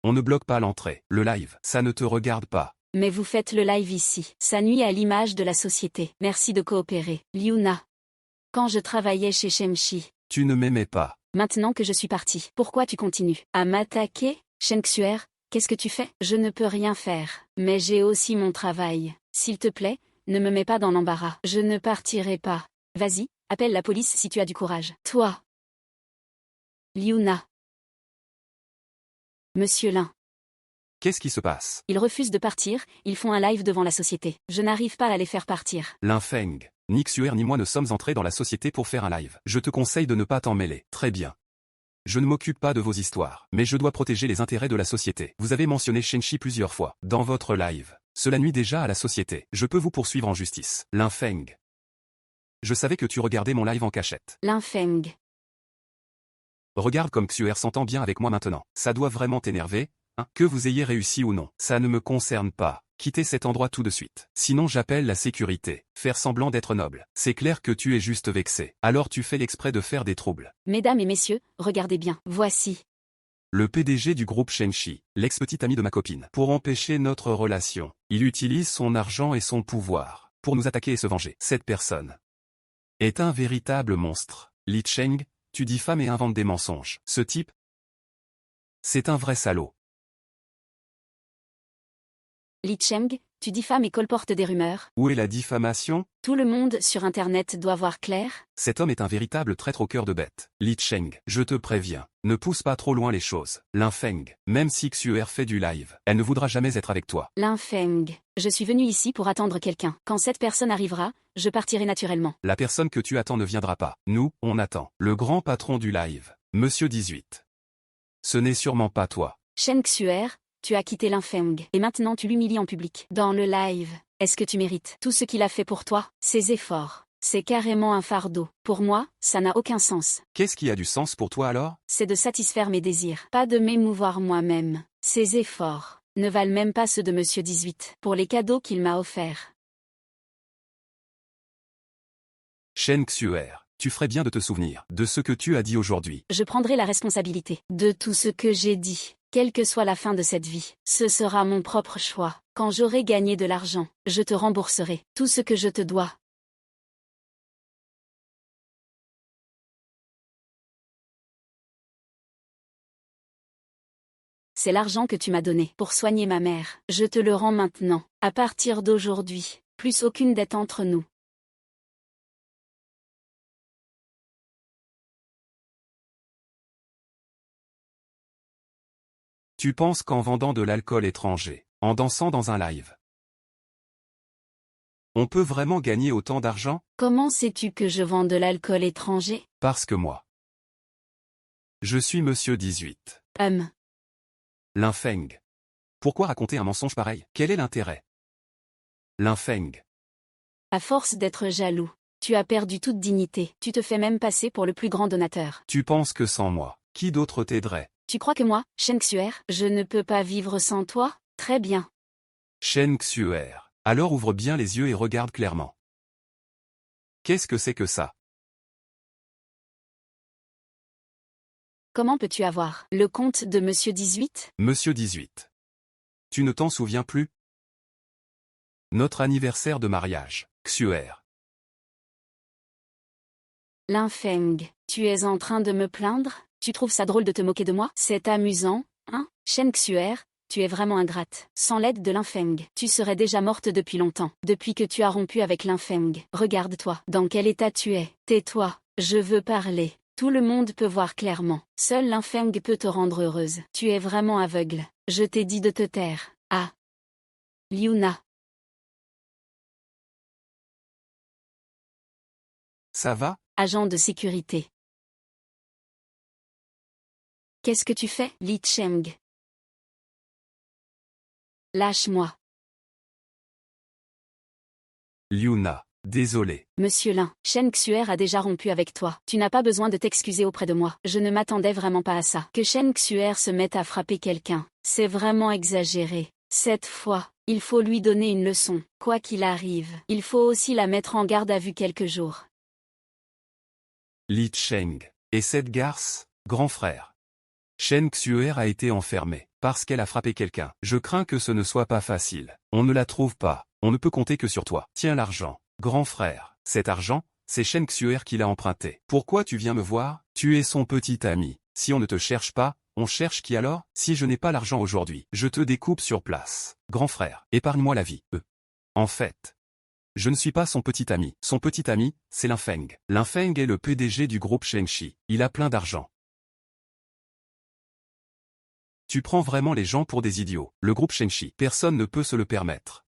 On ne bloque pas l'entrée. Le live, ça ne te regarde pas. Mais vous faites le live ici. Ça nuit à l'image de la société. Merci de coopérer. Liuna. Quand je travaillais chez Shemshi. Tu ne m'aimais pas. Maintenant que je suis partie, pourquoi tu continues à m'attaquer? Shen Xuer, qu'est-ce que tu fais? Je ne peux rien faire. Mais j'ai aussi mon travail. S'il te plaît, ne me mets pas dans l'embarras. Je ne partirai pas. Vas-y, appelle la police si tu as du courage. Toi. Liuna. Monsieur Lin. Qu'est-ce qui se passe? Ils refusent de partir, ils font un live devant la société. Je n'arrive pas à les faire partir. Linfeng. Ni Xuer ni moi ne sommes entrés dans la société pour faire un live. Je te conseille de ne pas t'en mêler. Très bien. Je ne m'occupe pas de vos histoires, mais je dois protéger les intérêts de la société. Vous avez mentionné Shenshi plusieurs fois dans votre live. Cela nuit déjà à la société. Je peux vous poursuivre en justice. Linfeng. Je savais que tu regardais mon live en cachette. Linfeng. Regarde comme Xuer s'entend bien avec moi maintenant. Ça doit vraiment t'énerver, hein? Que vous ayez réussi ou non, ça ne me concerne pas. Quittez cet endroit tout de suite. Sinon j'appelle la sécurité. Faire semblant d'être noble. C'est clair que tu es juste vexé. Alors tu fais l'exprès de faire des troubles. Mesdames et messieurs, regardez bien. Voici. Le PDG du groupe Shenshi, l'ex-petit ami de ma copine. Pour empêcher notre relation, il utilise son argent et son pouvoir pour nous attaquer et se venger. Cette personne est un véritable monstre. Li Cheng, tu diffames et inventes des mensonges. Ce type, c'est un vrai salaud. Li Cheng, tu diffames et colportes des rumeurs. Où est la diffamation? Tout le monde sur Internet doit voir clair. Cet homme est un véritable traître au cœur de bête. Li Cheng, je te préviens, ne pousse pas trop loin les choses. Lin Feng, même si Xuer fait du live, elle ne voudra jamais être avec toi. Lin Feng, je suis venu ici pour attendre quelqu'un. Quand cette personne arrivera, je partirai naturellement. La personne que tu attends ne viendra pas. Nous, on attend. Le grand patron du live, Monsieur 18. Ce n'est sûrement pas toi. Shen Xuer, tu as quitté Lin Feng, et maintenant tu l'humilies en public. Dans le live, est-ce que tu mérites tout ce qu'il a fait pour toi? Ses efforts. C'est carrément un fardeau. Pour moi, ça n'a aucun sens. Qu'est-ce qui a du sens pour toi alors? C'est de satisfaire mes désirs, pas de m'émouvoir moi-même. Ses efforts ne valent même pas ceux de Monsieur 18, pour les cadeaux qu'il m'a offerts. Shen Xuer, tu ferais bien de te souvenir de ce que tu as dit aujourd'hui. Je prendrai la responsabilité de tout ce que j'ai dit, quelle que soit la fin de cette vie. Ce sera mon propre choix. Quand j'aurai gagné de l'argent, je te rembourserai tout ce que je te dois. C'est l'argent que tu m'as donné pour soigner ma mère. Je te le rends maintenant. À partir d'aujourd'hui, plus aucune dette entre nous. Tu penses qu'en vendant de l'alcool étranger, en dansant dans un live, on peut vraiment gagner autant d'argent? Comment sais-tu que je vends de l'alcool étranger? Parce que moi, je suis Monsieur 18. Lin Feng. Pourquoi raconter un mensonge pareil? Quel est l'intérêt? Lin Feng. À force d'être jaloux, tu as perdu toute dignité. Tu te fais même passer pour le plus grand donateur. Tu penses que sans moi, qui d'autre t'aiderait? Tu crois que moi, Shen Xuer, je ne peux pas vivre sans toi? Très bien. Shen Xuer. Alors ouvre bien les yeux et regarde clairement. Qu'est-ce que c'est que ça? Comment peux-tu avoir le compte de Monsieur 18? Monsieur 18. Tu ne t'en souviens plus? Notre anniversaire de mariage, Xuer. Lin Feng, tu es en train de me plaindre? Tu trouves ça drôle de te moquer de moi? C'est amusant, hein? Shen Xuer, tu es vraiment ingrate. Sans l'aide de Lin Feng, tu serais déjà morte depuis longtemps. Depuis que tu as rompu avec Lin Feng, regarde-toi. Dans quel état tu es? Tais-toi, je veux parler. Tout le monde peut voir clairement. Seul Lin Feng peut te rendre heureuse. Tu es vraiment aveugle. Je t'ai dit de te taire. Ah. Liuna. Ça va? Agent de sécurité. Qu'est-ce que tu fais, Li Cheng? Lâche-moi. Liuna, désolé. Monsieur Lin, Shen Xuer a déjà rompu avec toi. Tu n'as pas besoin de t'excuser auprès de moi. Je ne m'attendais vraiment pas à ça. Que Shen Xuer se mette à frapper quelqu'un, c'est vraiment exagéré. Cette fois, il faut lui donner une leçon. Quoi qu'il arrive, il faut aussi la mettre en garde à vue quelques jours. Li Cheng. Et cette garce, grand frère. Shen Xuer a été enfermée, parce qu'elle a frappé quelqu'un. Je crains que ce ne soit pas facile. On ne la trouve pas, on ne peut compter que sur toi. Tiens l'argent, grand frère. Cet argent, c'est Shen Xuer qui l'a emprunté. Pourquoi tu viens me voir? Tu es son petit ami. Si on ne te cherche pas, on cherche qui alors? Si je n'ai pas l'argent aujourd'hui, je te découpe sur place. Grand frère, épargne-moi la vie. En fait, je ne suis pas son petit ami. Son petit ami, c'est Lin Feng. Lin Feng est le PDG du groupe Shengshi. Il a plein d'argent. Tu prends vraiment les gens pour des idiots. Le groupe Shengshi, personne ne peut se le permettre.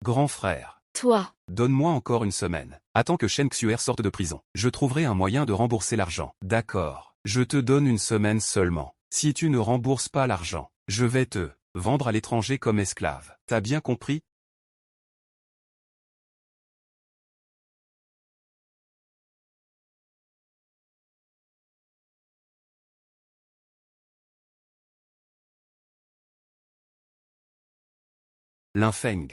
Grand frère. Toi. Donne-moi encore une semaine. Attends que Shen Xuer sorte de prison. Je trouverai un moyen de rembourser l'argent. D'accord. Je te donne une semaine seulement. Si tu ne rembourses pas l'argent, je vais te vendre à l'étranger comme esclave. T'as bien compris? Lin Feng.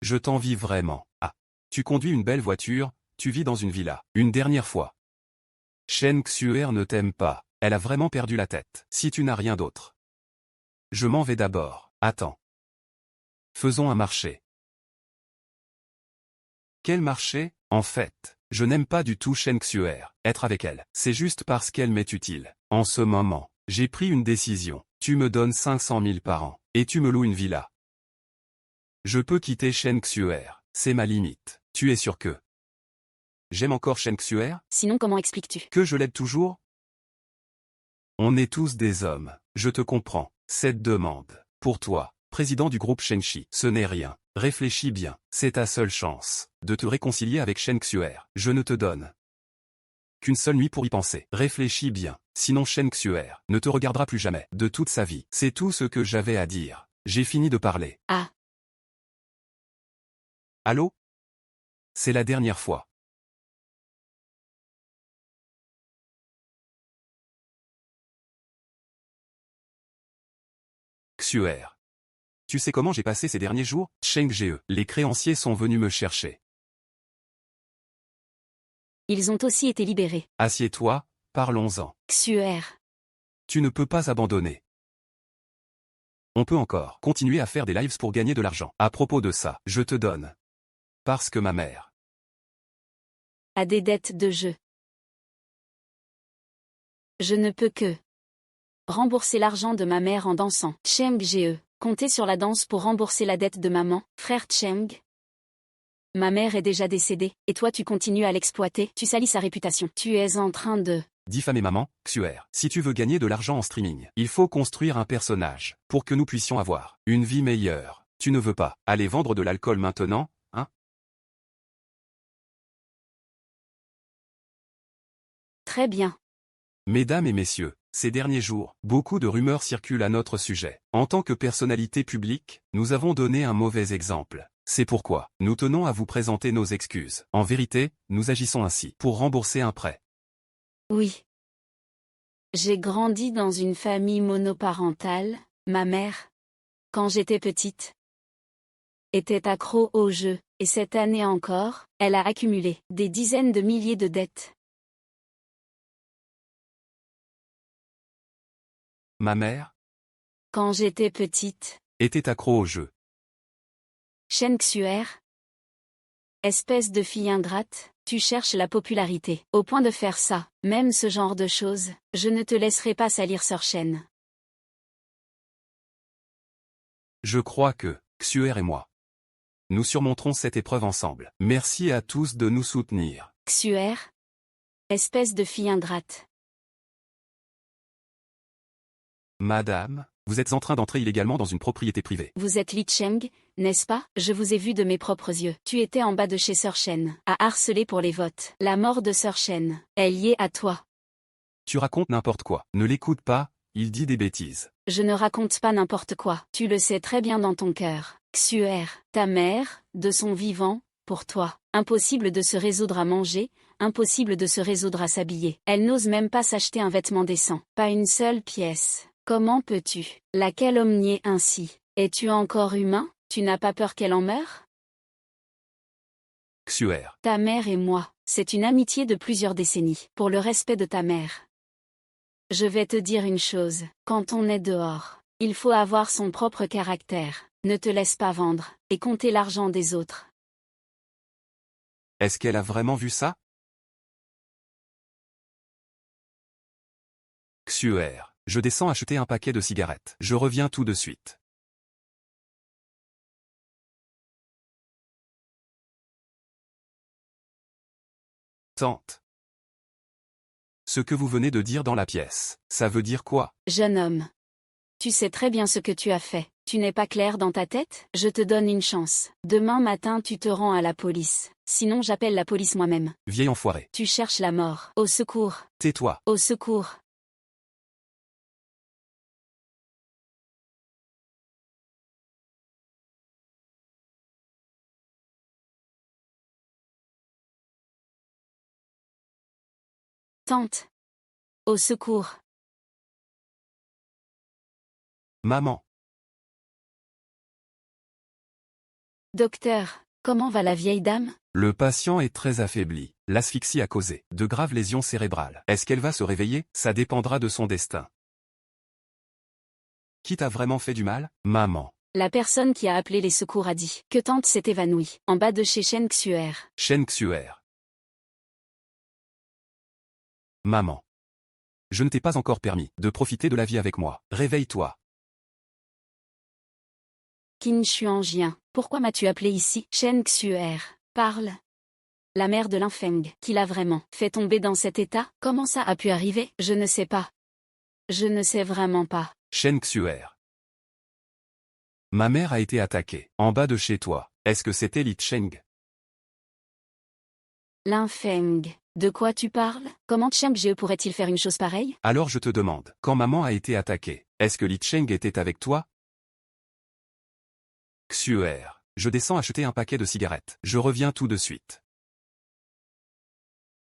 Je t'envie vraiment. Ah. Tu conduis une belle voiture, tu vis dans une villa. Une dernière fois. Shen Xuer ne t'aime pas, elle a vraiment perdu la tête. Si tu n'as rien d'autre. Je m'en vais d'abord. Attends. Faisons un marché. Quel marché? En fait, je n'aime pas du tout Shen Xuer. Être avec elle, c'est juste parce qu'elle m'est utile. En ce moment, J'ai pris une décision. Tu me donnes 500 000 par an, et tu me loues une villa. Je peux quitter Shen Xuer, c'est ma limite. Tu es sûr que... J'aime encore Shen Xuer? Sinon comment expliques-tu? Que je l'aide toujours? On est tous des hommes, je te comprends. Cette demande, pour toi, président du groupe Shenxi, ce n'est rien. Réfléchis bien, c'est ta seule chance de te réconcilier avec Shen Xuer. Je ne te donne qu'une seule nuit pour y penser. Réfléchis bien, sinon Shen Xuer ne te regardera plus jamais de toute sa vie. C'est tout ce que j'avais à dire. J'ai fini de parler. Ah. Allô? C'est la dernière fois. Xuer. Tu sais comment j'ai passé ces derniers jours? Cheng Ge. Les créanciers sont venus me chercher. Ils ont aussi été libérés. Assieds-toi, parlons-en. Xuer. Tu ne peux pas abandonner. On peut encore continuer à faire des lives pour gagner de l'argent. À propos de ça, je te donne. Parce que ma mère A des dettes de jeu. Je ne peux que rembourser l'argent de ma mère en dansant. Cheng Ge. Comptez sur la danse pour rembourser la dette de maman, frère Cheng. Ma mère est déjà décédée, et toi tu continues à l'exploiter, tu salis sa réputation. Tu es en train de... diffamer maman, Xuer. Si tu veux gagner de l'argent en streaming, il faut construire un personnage, pour que nous puissions avoir une vie meilleure. Tu ne veux pas aller vendre de l'alcool maintenant, hein? Très bien. Mesdames et messieurs, ces derniers jours, beaucoup de rumeurs circulent à notre sujet. En tant que personnalité publique, nous avons donné un mauvais exemple. C'est pourquoi, nous tenons à vous présenter nos excuses. En vérité, nous agissons ainsi pour rembourser un prêt. Oui. J'ai grandi dans une famille monoparentale, ma mère, quand j'étais petite, était accro au jeu, et cette année encore, elle a accumulé des dizaines de milliers de dettes. Ma mère Quand j'étais petite, était accro au jeu. Shen Xuer, espèce de fille ingrate, tu cherches la popularité. Au point de faire ça, même ce genre de choses, je ne te laisserai pas salir Sir Shen. Je crois que, Xuer et moi, nous surmonterons cette épreuve ensemble. Merci à tous de nous soutenir. Xuer, espèce de fille ingrate. Madame, vous êtes en train d'entrer illégalement dans une propriété privée. Vous êtes Li Cheng, n'est-ce pas? Je vous ai vu de mes propres yeux. Tu étais en bas de chez Sir Shen, à harceler pour les votes. La mort de Sir Shen est liée à toi. Tu racontes n'importe quoi. Ne l'écoute pas, il dit des bêtises. Je ne raconte pas n'importe quoi. Tu le sais très bien dans ton cœur. Xuer, ta mère, de son vivant, pour toi. Impossible de se résoudre à manger, impossible de se résoudre à s'habiller. Elle n'ose même pas s'acheter un vêtement décent. Pas une seule pièce. Comment peux-tu la calomnier ainsi? Es-tu encore humain? Tu n'as pas peur qu'elle en meure? Xuer. Ta mère et moi, c'est une amitié de plusieurs décennies. Pour le respect de ta mère. Je vais te dire une chose, quand on est dehors, il faut avoir son propre caractère. Ne te laisse pas vendre, et compter l'argent des autres. Est-ce qu'elle a vraiment vu ça? Xuer. Je descends acheter un paquet de cigarettes. Je reviens tout de suite. Tante. Ce que vous venez de dire dans la pièce, ça veut dire quoi? Jeune homme. Tu sais très bien ce que tu as fait. Tu n'es pas clair dans ta tête? Je te donne une chance. Demain matin tu te rends à la police. Sinon j'appelle la police moi-même. Vieil enfoiré. Tu cherches la mort. Au secours. Tais-toi. Au secours. Tante. Au secours. Maman. Docteur, comment va la vieille dame? Le patient est très affaibli. L'asphyxie a causé de graves lésions cérébrales. Est-ce qu'elle va se réveiller? Ça dépendra de son destin. Qui t'a vraiment fait du mal? Maman. La personne qui a appelé les secours a dit que tante s'est évanouie, en bas de chez Shen Xuer. Shen Xuer. Maman. je ne t'ai pas encore permis de profiter de la vie avec moi. Réveille-toi. Qin Xuanjian, pourquoi m'as-tu appelé ici? Shen Xuer, parle. La mère de Linfeng, qui l'a vraiment fait tomber dans cet état? Comment ça a pu arriver? Je ne sais pas. Je ne sais vraiment pas. Shen Xuer. Ma mère a été attaquée, en bas de chez toi. Est-ce que c'était Li Cheng? Linfeng, de quoi tu parles? Comment Cheng Jie pourrait-il faire une chose pareille? Alors je te demande, quand maman a été attaquée, est-ce que Li Cheng était avec toi? Xuer. Je descends acheter un paquet de cigarettes. Je reviens tout de suite.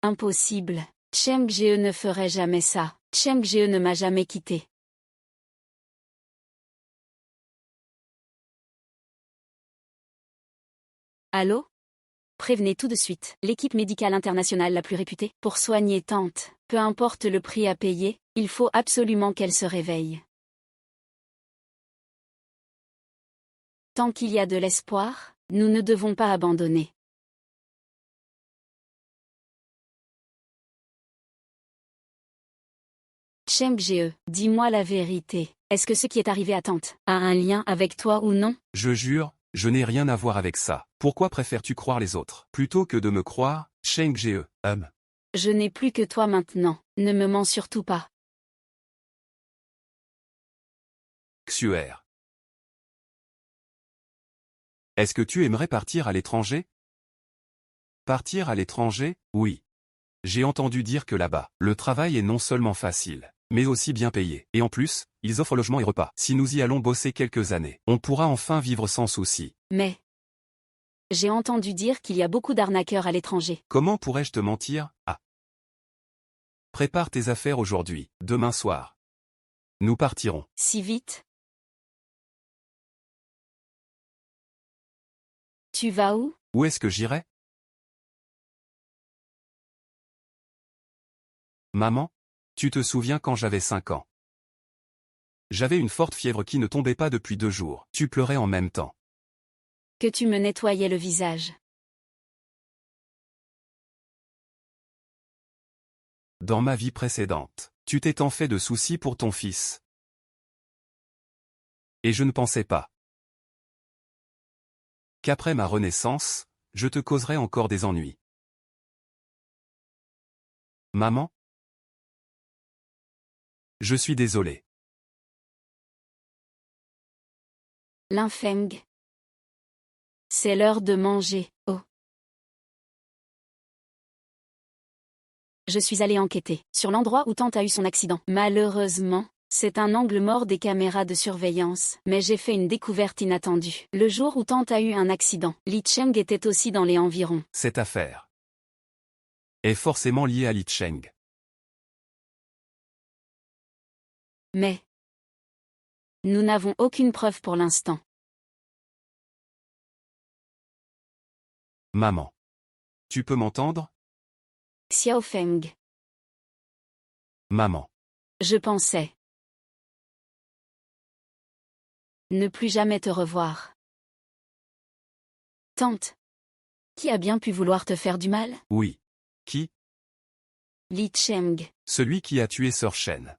Impossible. Cheng Jie ne ferait jamais ça. Cheng Jie ne m'a jamais quitté. Allô? Prévenez tout de suite l'équipe médicale internationale la plus réputée pour soigner Tante. Peu importe le prix à payer, il faut absolument qu'elle se réveille. Tant qu'il y a de l'espoir, nous ne devons pas abandonner. Cheng Jie, dis-moi la vérité. Est-ce que ce qui est arrivé à Tante a un lien avec toi ou non? Je jure, je n'ai rien à voir avec ça. Pourquoi préfères-tu croire les autres, plutôt que de me croire, Cheng Jie? Je n'ai plus que toi maintenant, ne me mens surtout pas. Xuer. Est-ce que tu aimerais partir à l'étranger? Partir à l'étranger, oui. J'ai entendu dire que là-bas, le travail est non seulement facile, mais aussi bien payé. Et en plus, ils offrent logement et repas. Si nous y allons bosser quelques années, on pourra enfin vivre sans souci. Mais j'ai entendu dire qu'il y a beaucoup d'arnaqueurs à l'étranger. Comment pourrais-je te mentir? Ah. Prépare tes affaires aujourd'hui, demain soir. Nous partirons. Si vite? Tu vas où? Où est-ce que j'irai? Maman? Tu te souviens quand j'avais 5 ans? J'avais une forte fièvre qui ne tombait pas depuis 2 jours. Tu pleurais en même temps. Que tu me nettoyais le visage. Dans ma vie précédente, tu t'es tant fait de soucis pour ton fils. Et je ne pensais pas qu'après ma renaissance, je te causerais encore des ennuis. Maman? Je suis désolé. Linfeng. C'est l'heure de manger, oh. Je suis allée enquêter sur l'endroit où Tante a eu son accident. Malheureusement, c'est un angle mort des caméras de surveillance, mais j'ai fait une découverte inattendue. Le jour où Tante a eu un accident, Li Cheng était aussi dans les environs. Cette affaire est forcément liée à Li Cheng. Mais nous n'avons aucune preuve pour l'instant. Maman. Tu peux m'entendre? Xiaofeng. Maman. Je pensais ne plus jamais te revoir. Tante. Qui a bien pu vouloir te faire du mal? Oui. Qui? Li Cheng. Celui qui a tué Sir Shen.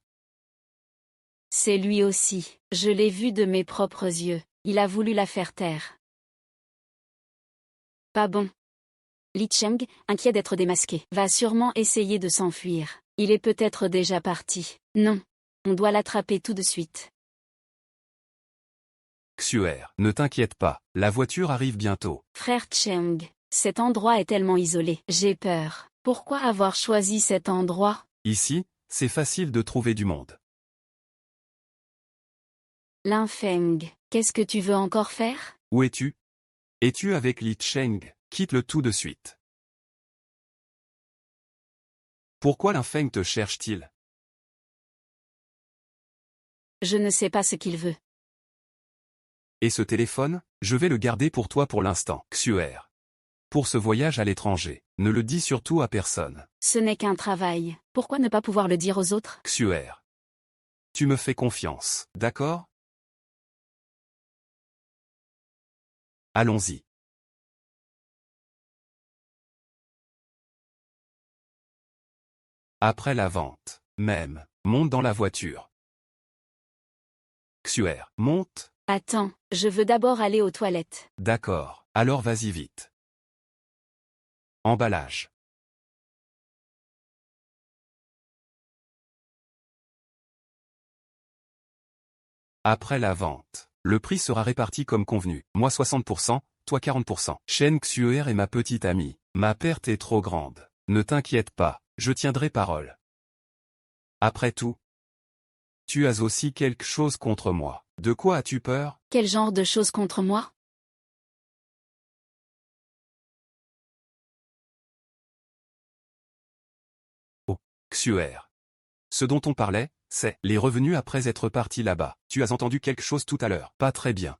C'est lui aussi. Je l'ai vu de mes propres yeux. Il a voulu la faire taire. Pas bon. Li Cheng, inquiet d'être démasqué, va sûrement essayer de s'enfuir. Il est peut-être déjà parti. Non. On doit l'attraper tout de suite. Xuer, ne t'inquiète pas, la voiture arrive bientôt. Frère Cheng, cet endroit est tellement isolé. J'ai peur. Pourquoi avoir choisi cet endroit? Ici, c'est facile de trouver du monde. Linfeng, qu'est-ce que tu veux encore faire? Où es-tu? Es-tu avec Li Cheng? Quitte-le tout de suite. Pourquoi Linfeng te cherche-t-il? Je ne sais pas ce qu'il veut. Et ce téléphone? Je vais le garder pour toi pour l'instant. Xuer. Pour ce voyage à l'étranger, ne le dis surtout à personne. Ce n'est qu'un travail. Pourquoi ne pas pouvoir le dire aux autres? Xuer. Tu me fais confiance, d'accord? Allons-y. Après la vente, même. Monte dans la voiture. Xuer, monte. Attends, je veux d'abord aller aux toilettes. D'accord, alors vas-y vite. Emballage. Après la vente, le prix sera réparti comme convenu. Moi 60%, toi 40%. Shen Xuer est ma petite amie. Ma perte est trop grande. Ne t'inquiète pas, je tiendrai parole. Après tout, tu as aussi quelque chose contre moi. De quoi as-tu peur? Quel genre de choses contre moi? Oh, Xuer. Ce dont on parlait, c'est les revenus après être parti là-bas. Tu as entendu quelque chose tout à l'heure. Pas très bien.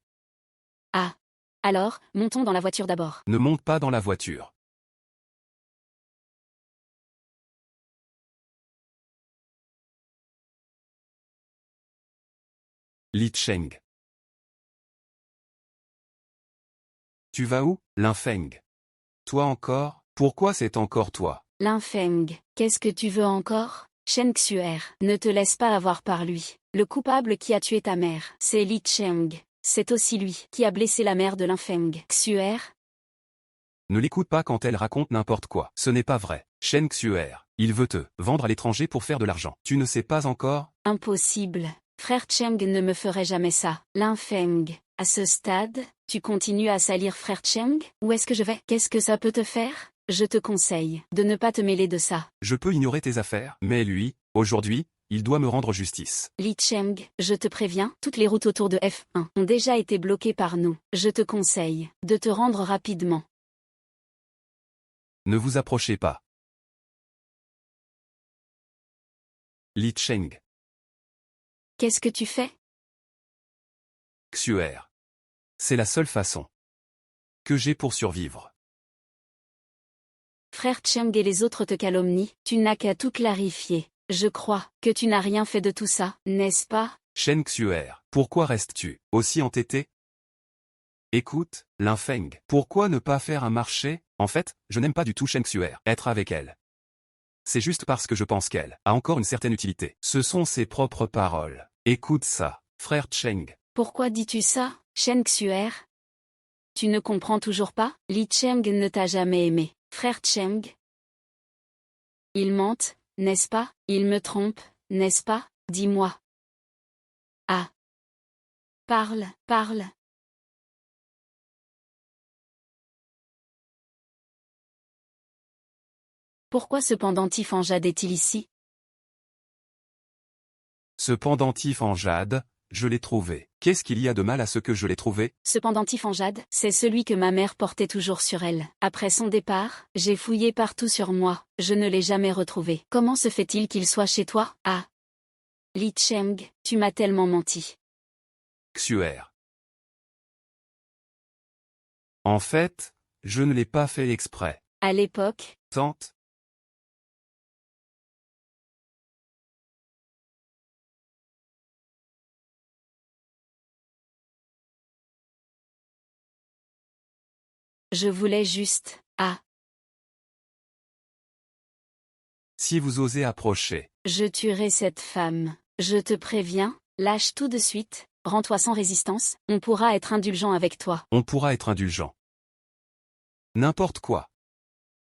Ah. Alors, montons dans la voiture d'abord. Ne monte pas dans la voiture. Li Cheng. Tu vas où, Lin Feng? Toi encore? Pourquoi c'est encore toi? Lin Feng, qu'est-ce que tu veux encore? Shen Xuer, ne te laisse pas avoir par lui. Le coupable qui a tué ta mère, c'est Li Cheng. C'est aussi lui qui a blessé la mère de Lin Feng. Xuer? Ne l'écoute pas quand elle raconte n'importe quoi. Ce n'est pas vrai. Shen Xuer, il veut te vendre à l'étranger pour faire de l'argent. Tu ne sais pas encore? Impossible. Frère Cheng ne me ferait jamais ça. Lin Feng, à ce stade, tu continues à salir Frère Cheng? Où est-ce que je vais? Qu'est-ce que ça peut te faire? Je te conseille de ne pas te mêler de ça. Je peux ignorer tes affaires, mais lui, aujourd'hui, il doit me rendre justice. Li Cheng, je te préviens, toutes les routes autour de F1 ont déjà été bloquées par nous. Je te conseille de te rendre rapidement. Ne vous approchez pas. Li Cheng. Qu'est-ce que tu fais? Xuer. C'est la seule façon que j'ai pour survivre. Frère Cheng et les autres te calomnient, tu n'as qu'à tout clarifier. Je crois que tu n'as rien fait de tout ça, n'est-ce pas? Shen Xuer, pourquoi restes-tu aussi entêté? Écoute, Lin Feng, pourquoi ne pas faire un marché? En fait, je n'aime pas du tout Shen Xuer, être avec elle. C'est juste parce que je pense qu'elle a encore une certaine utilité. Ce sont ses propres paroles. Écoute ça, frère Cheng. Pourquoi dis-tu ça, Shen Xuer? Tu ne comprends toujours pas? Li Cheng ne t'a jamais aimé. Frère Cheng? Ils mentent, n'est-ce pas? Ils me trompent, n'est-ce pas? Dis-moi. Ah. Parle, parle. Pourquoi ce pendentif en jade est-il ici? Ce pendentif en jade, je l'ai trouvé. Qu'est-ce qu'il y a de mal à ce que je l'ai trouvé? Ce pendentif en jade, c'est celui que ma mère portait toujours sur elle. Après son départ, j'ai fouillé partout sur moi, je ne l'ai jamais retrouvé. Comment se fait-il qu'il soit chez toi? Ah. Li Cheng, tu m'as tellement menti. Xuer. En fait, je ne l'ai pas fait exprès. À l'époque, Tante. je voulais juste... Ah. Si vous osez approcher. Je tuerai cette femme. Je te préviens, lâche tout de suite, rends-toi sans résistance, on pourra être indulgent avec toi. On pourra être indulgent. N'importe quoi.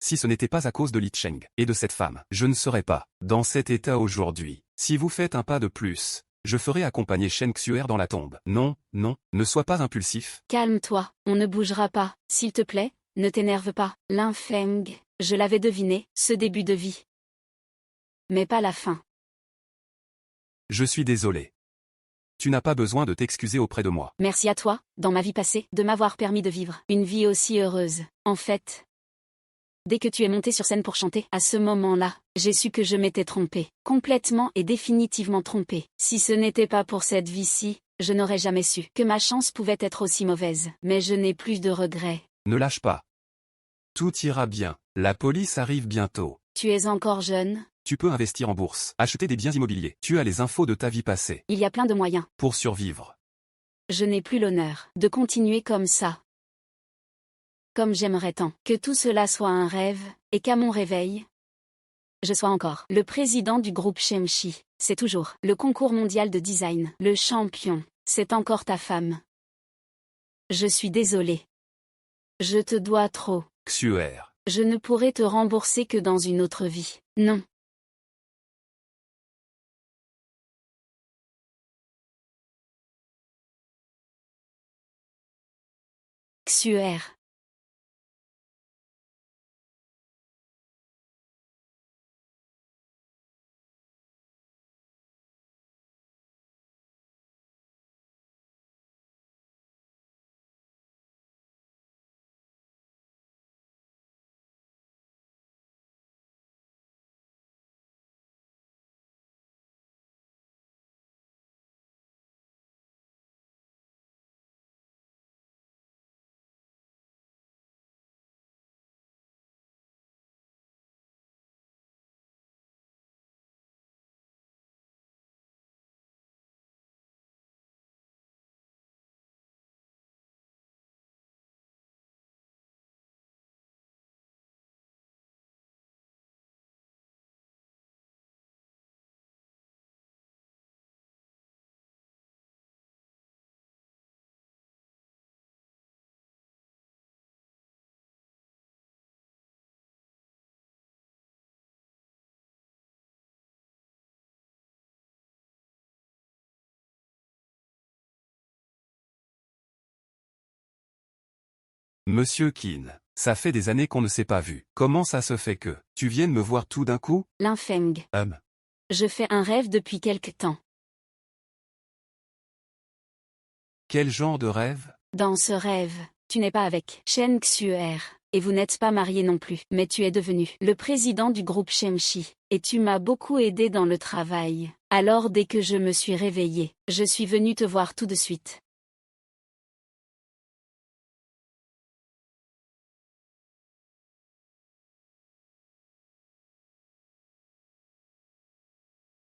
Si ce n'était pas à cause de Li Cheng et de cette femme, je ne serais pas dans cet état aujourd'hui. Si vous faites un pas de plus, je ferai accompagner Shen Xuer dans la tombe. Non, non, ne sois pas impulsif. Calme-toi, on ne bougera pas, s'il te plaît, ne t'énerve pas. Lin Feng, je l'avais deviné, ce début de vie. Mais pas la fin. Je suis désolé. Tu n'as pas besoin de t'excuser auprès de moi. Merci à toi, dans ma vie passée, de m'avoir permis de vivre une vie aussi heureuse. En fait, dès que tu es monté sur scène pour chanter, à ce moment-là, j'ai su que je m'étais trompée. Complètement et définitivement trompée. Si ce n'était pas pour cette vie-ci, je n'aurais jamais su que ma chance pouvait être aussi mauvaise. Mais je n'ai plus de regrets. Ne lâche pas. Tout ira bien. La police arrive bientôt. Tu es encore jeune. Tu peux investir en bourse, acheter des biens immobiliers. Tu as les infos de ta vie passée. Il y a plein de moyens. Pour survivre. Je n'ai plus l'honneur de continuer comme ça. Comme j'aimerais tant que tout cela soit un rêve, et qu'à mon réveil, je sois encore le président du groupe Shemshi. C'est toujours le concours mondial de design. Le champion, c'est encore ta femme. Je suis désolé. Je te dois trop. Xuer. Je ne pourrai te rembourser que dans une autre vie. Non. Xuer. Monsieur Qin, ça fait des années qu'on ne s'est pas vu. Comment ça se fait que tu viennes me voir tout d'un coup? Linfeng. Je fais un rêve depuis quelque temps. Quel genre de rêve? Dans ce rêve, tu n'es pas avec Shen Xuer, et vous n'êtes pas mariés non plus, mais tu es devenu le président du groupe Shemshi, et tu m'as beaucoup aidé dans le travail. Alors dès que je me suis réveillée, je suis venue te voir tout de suite.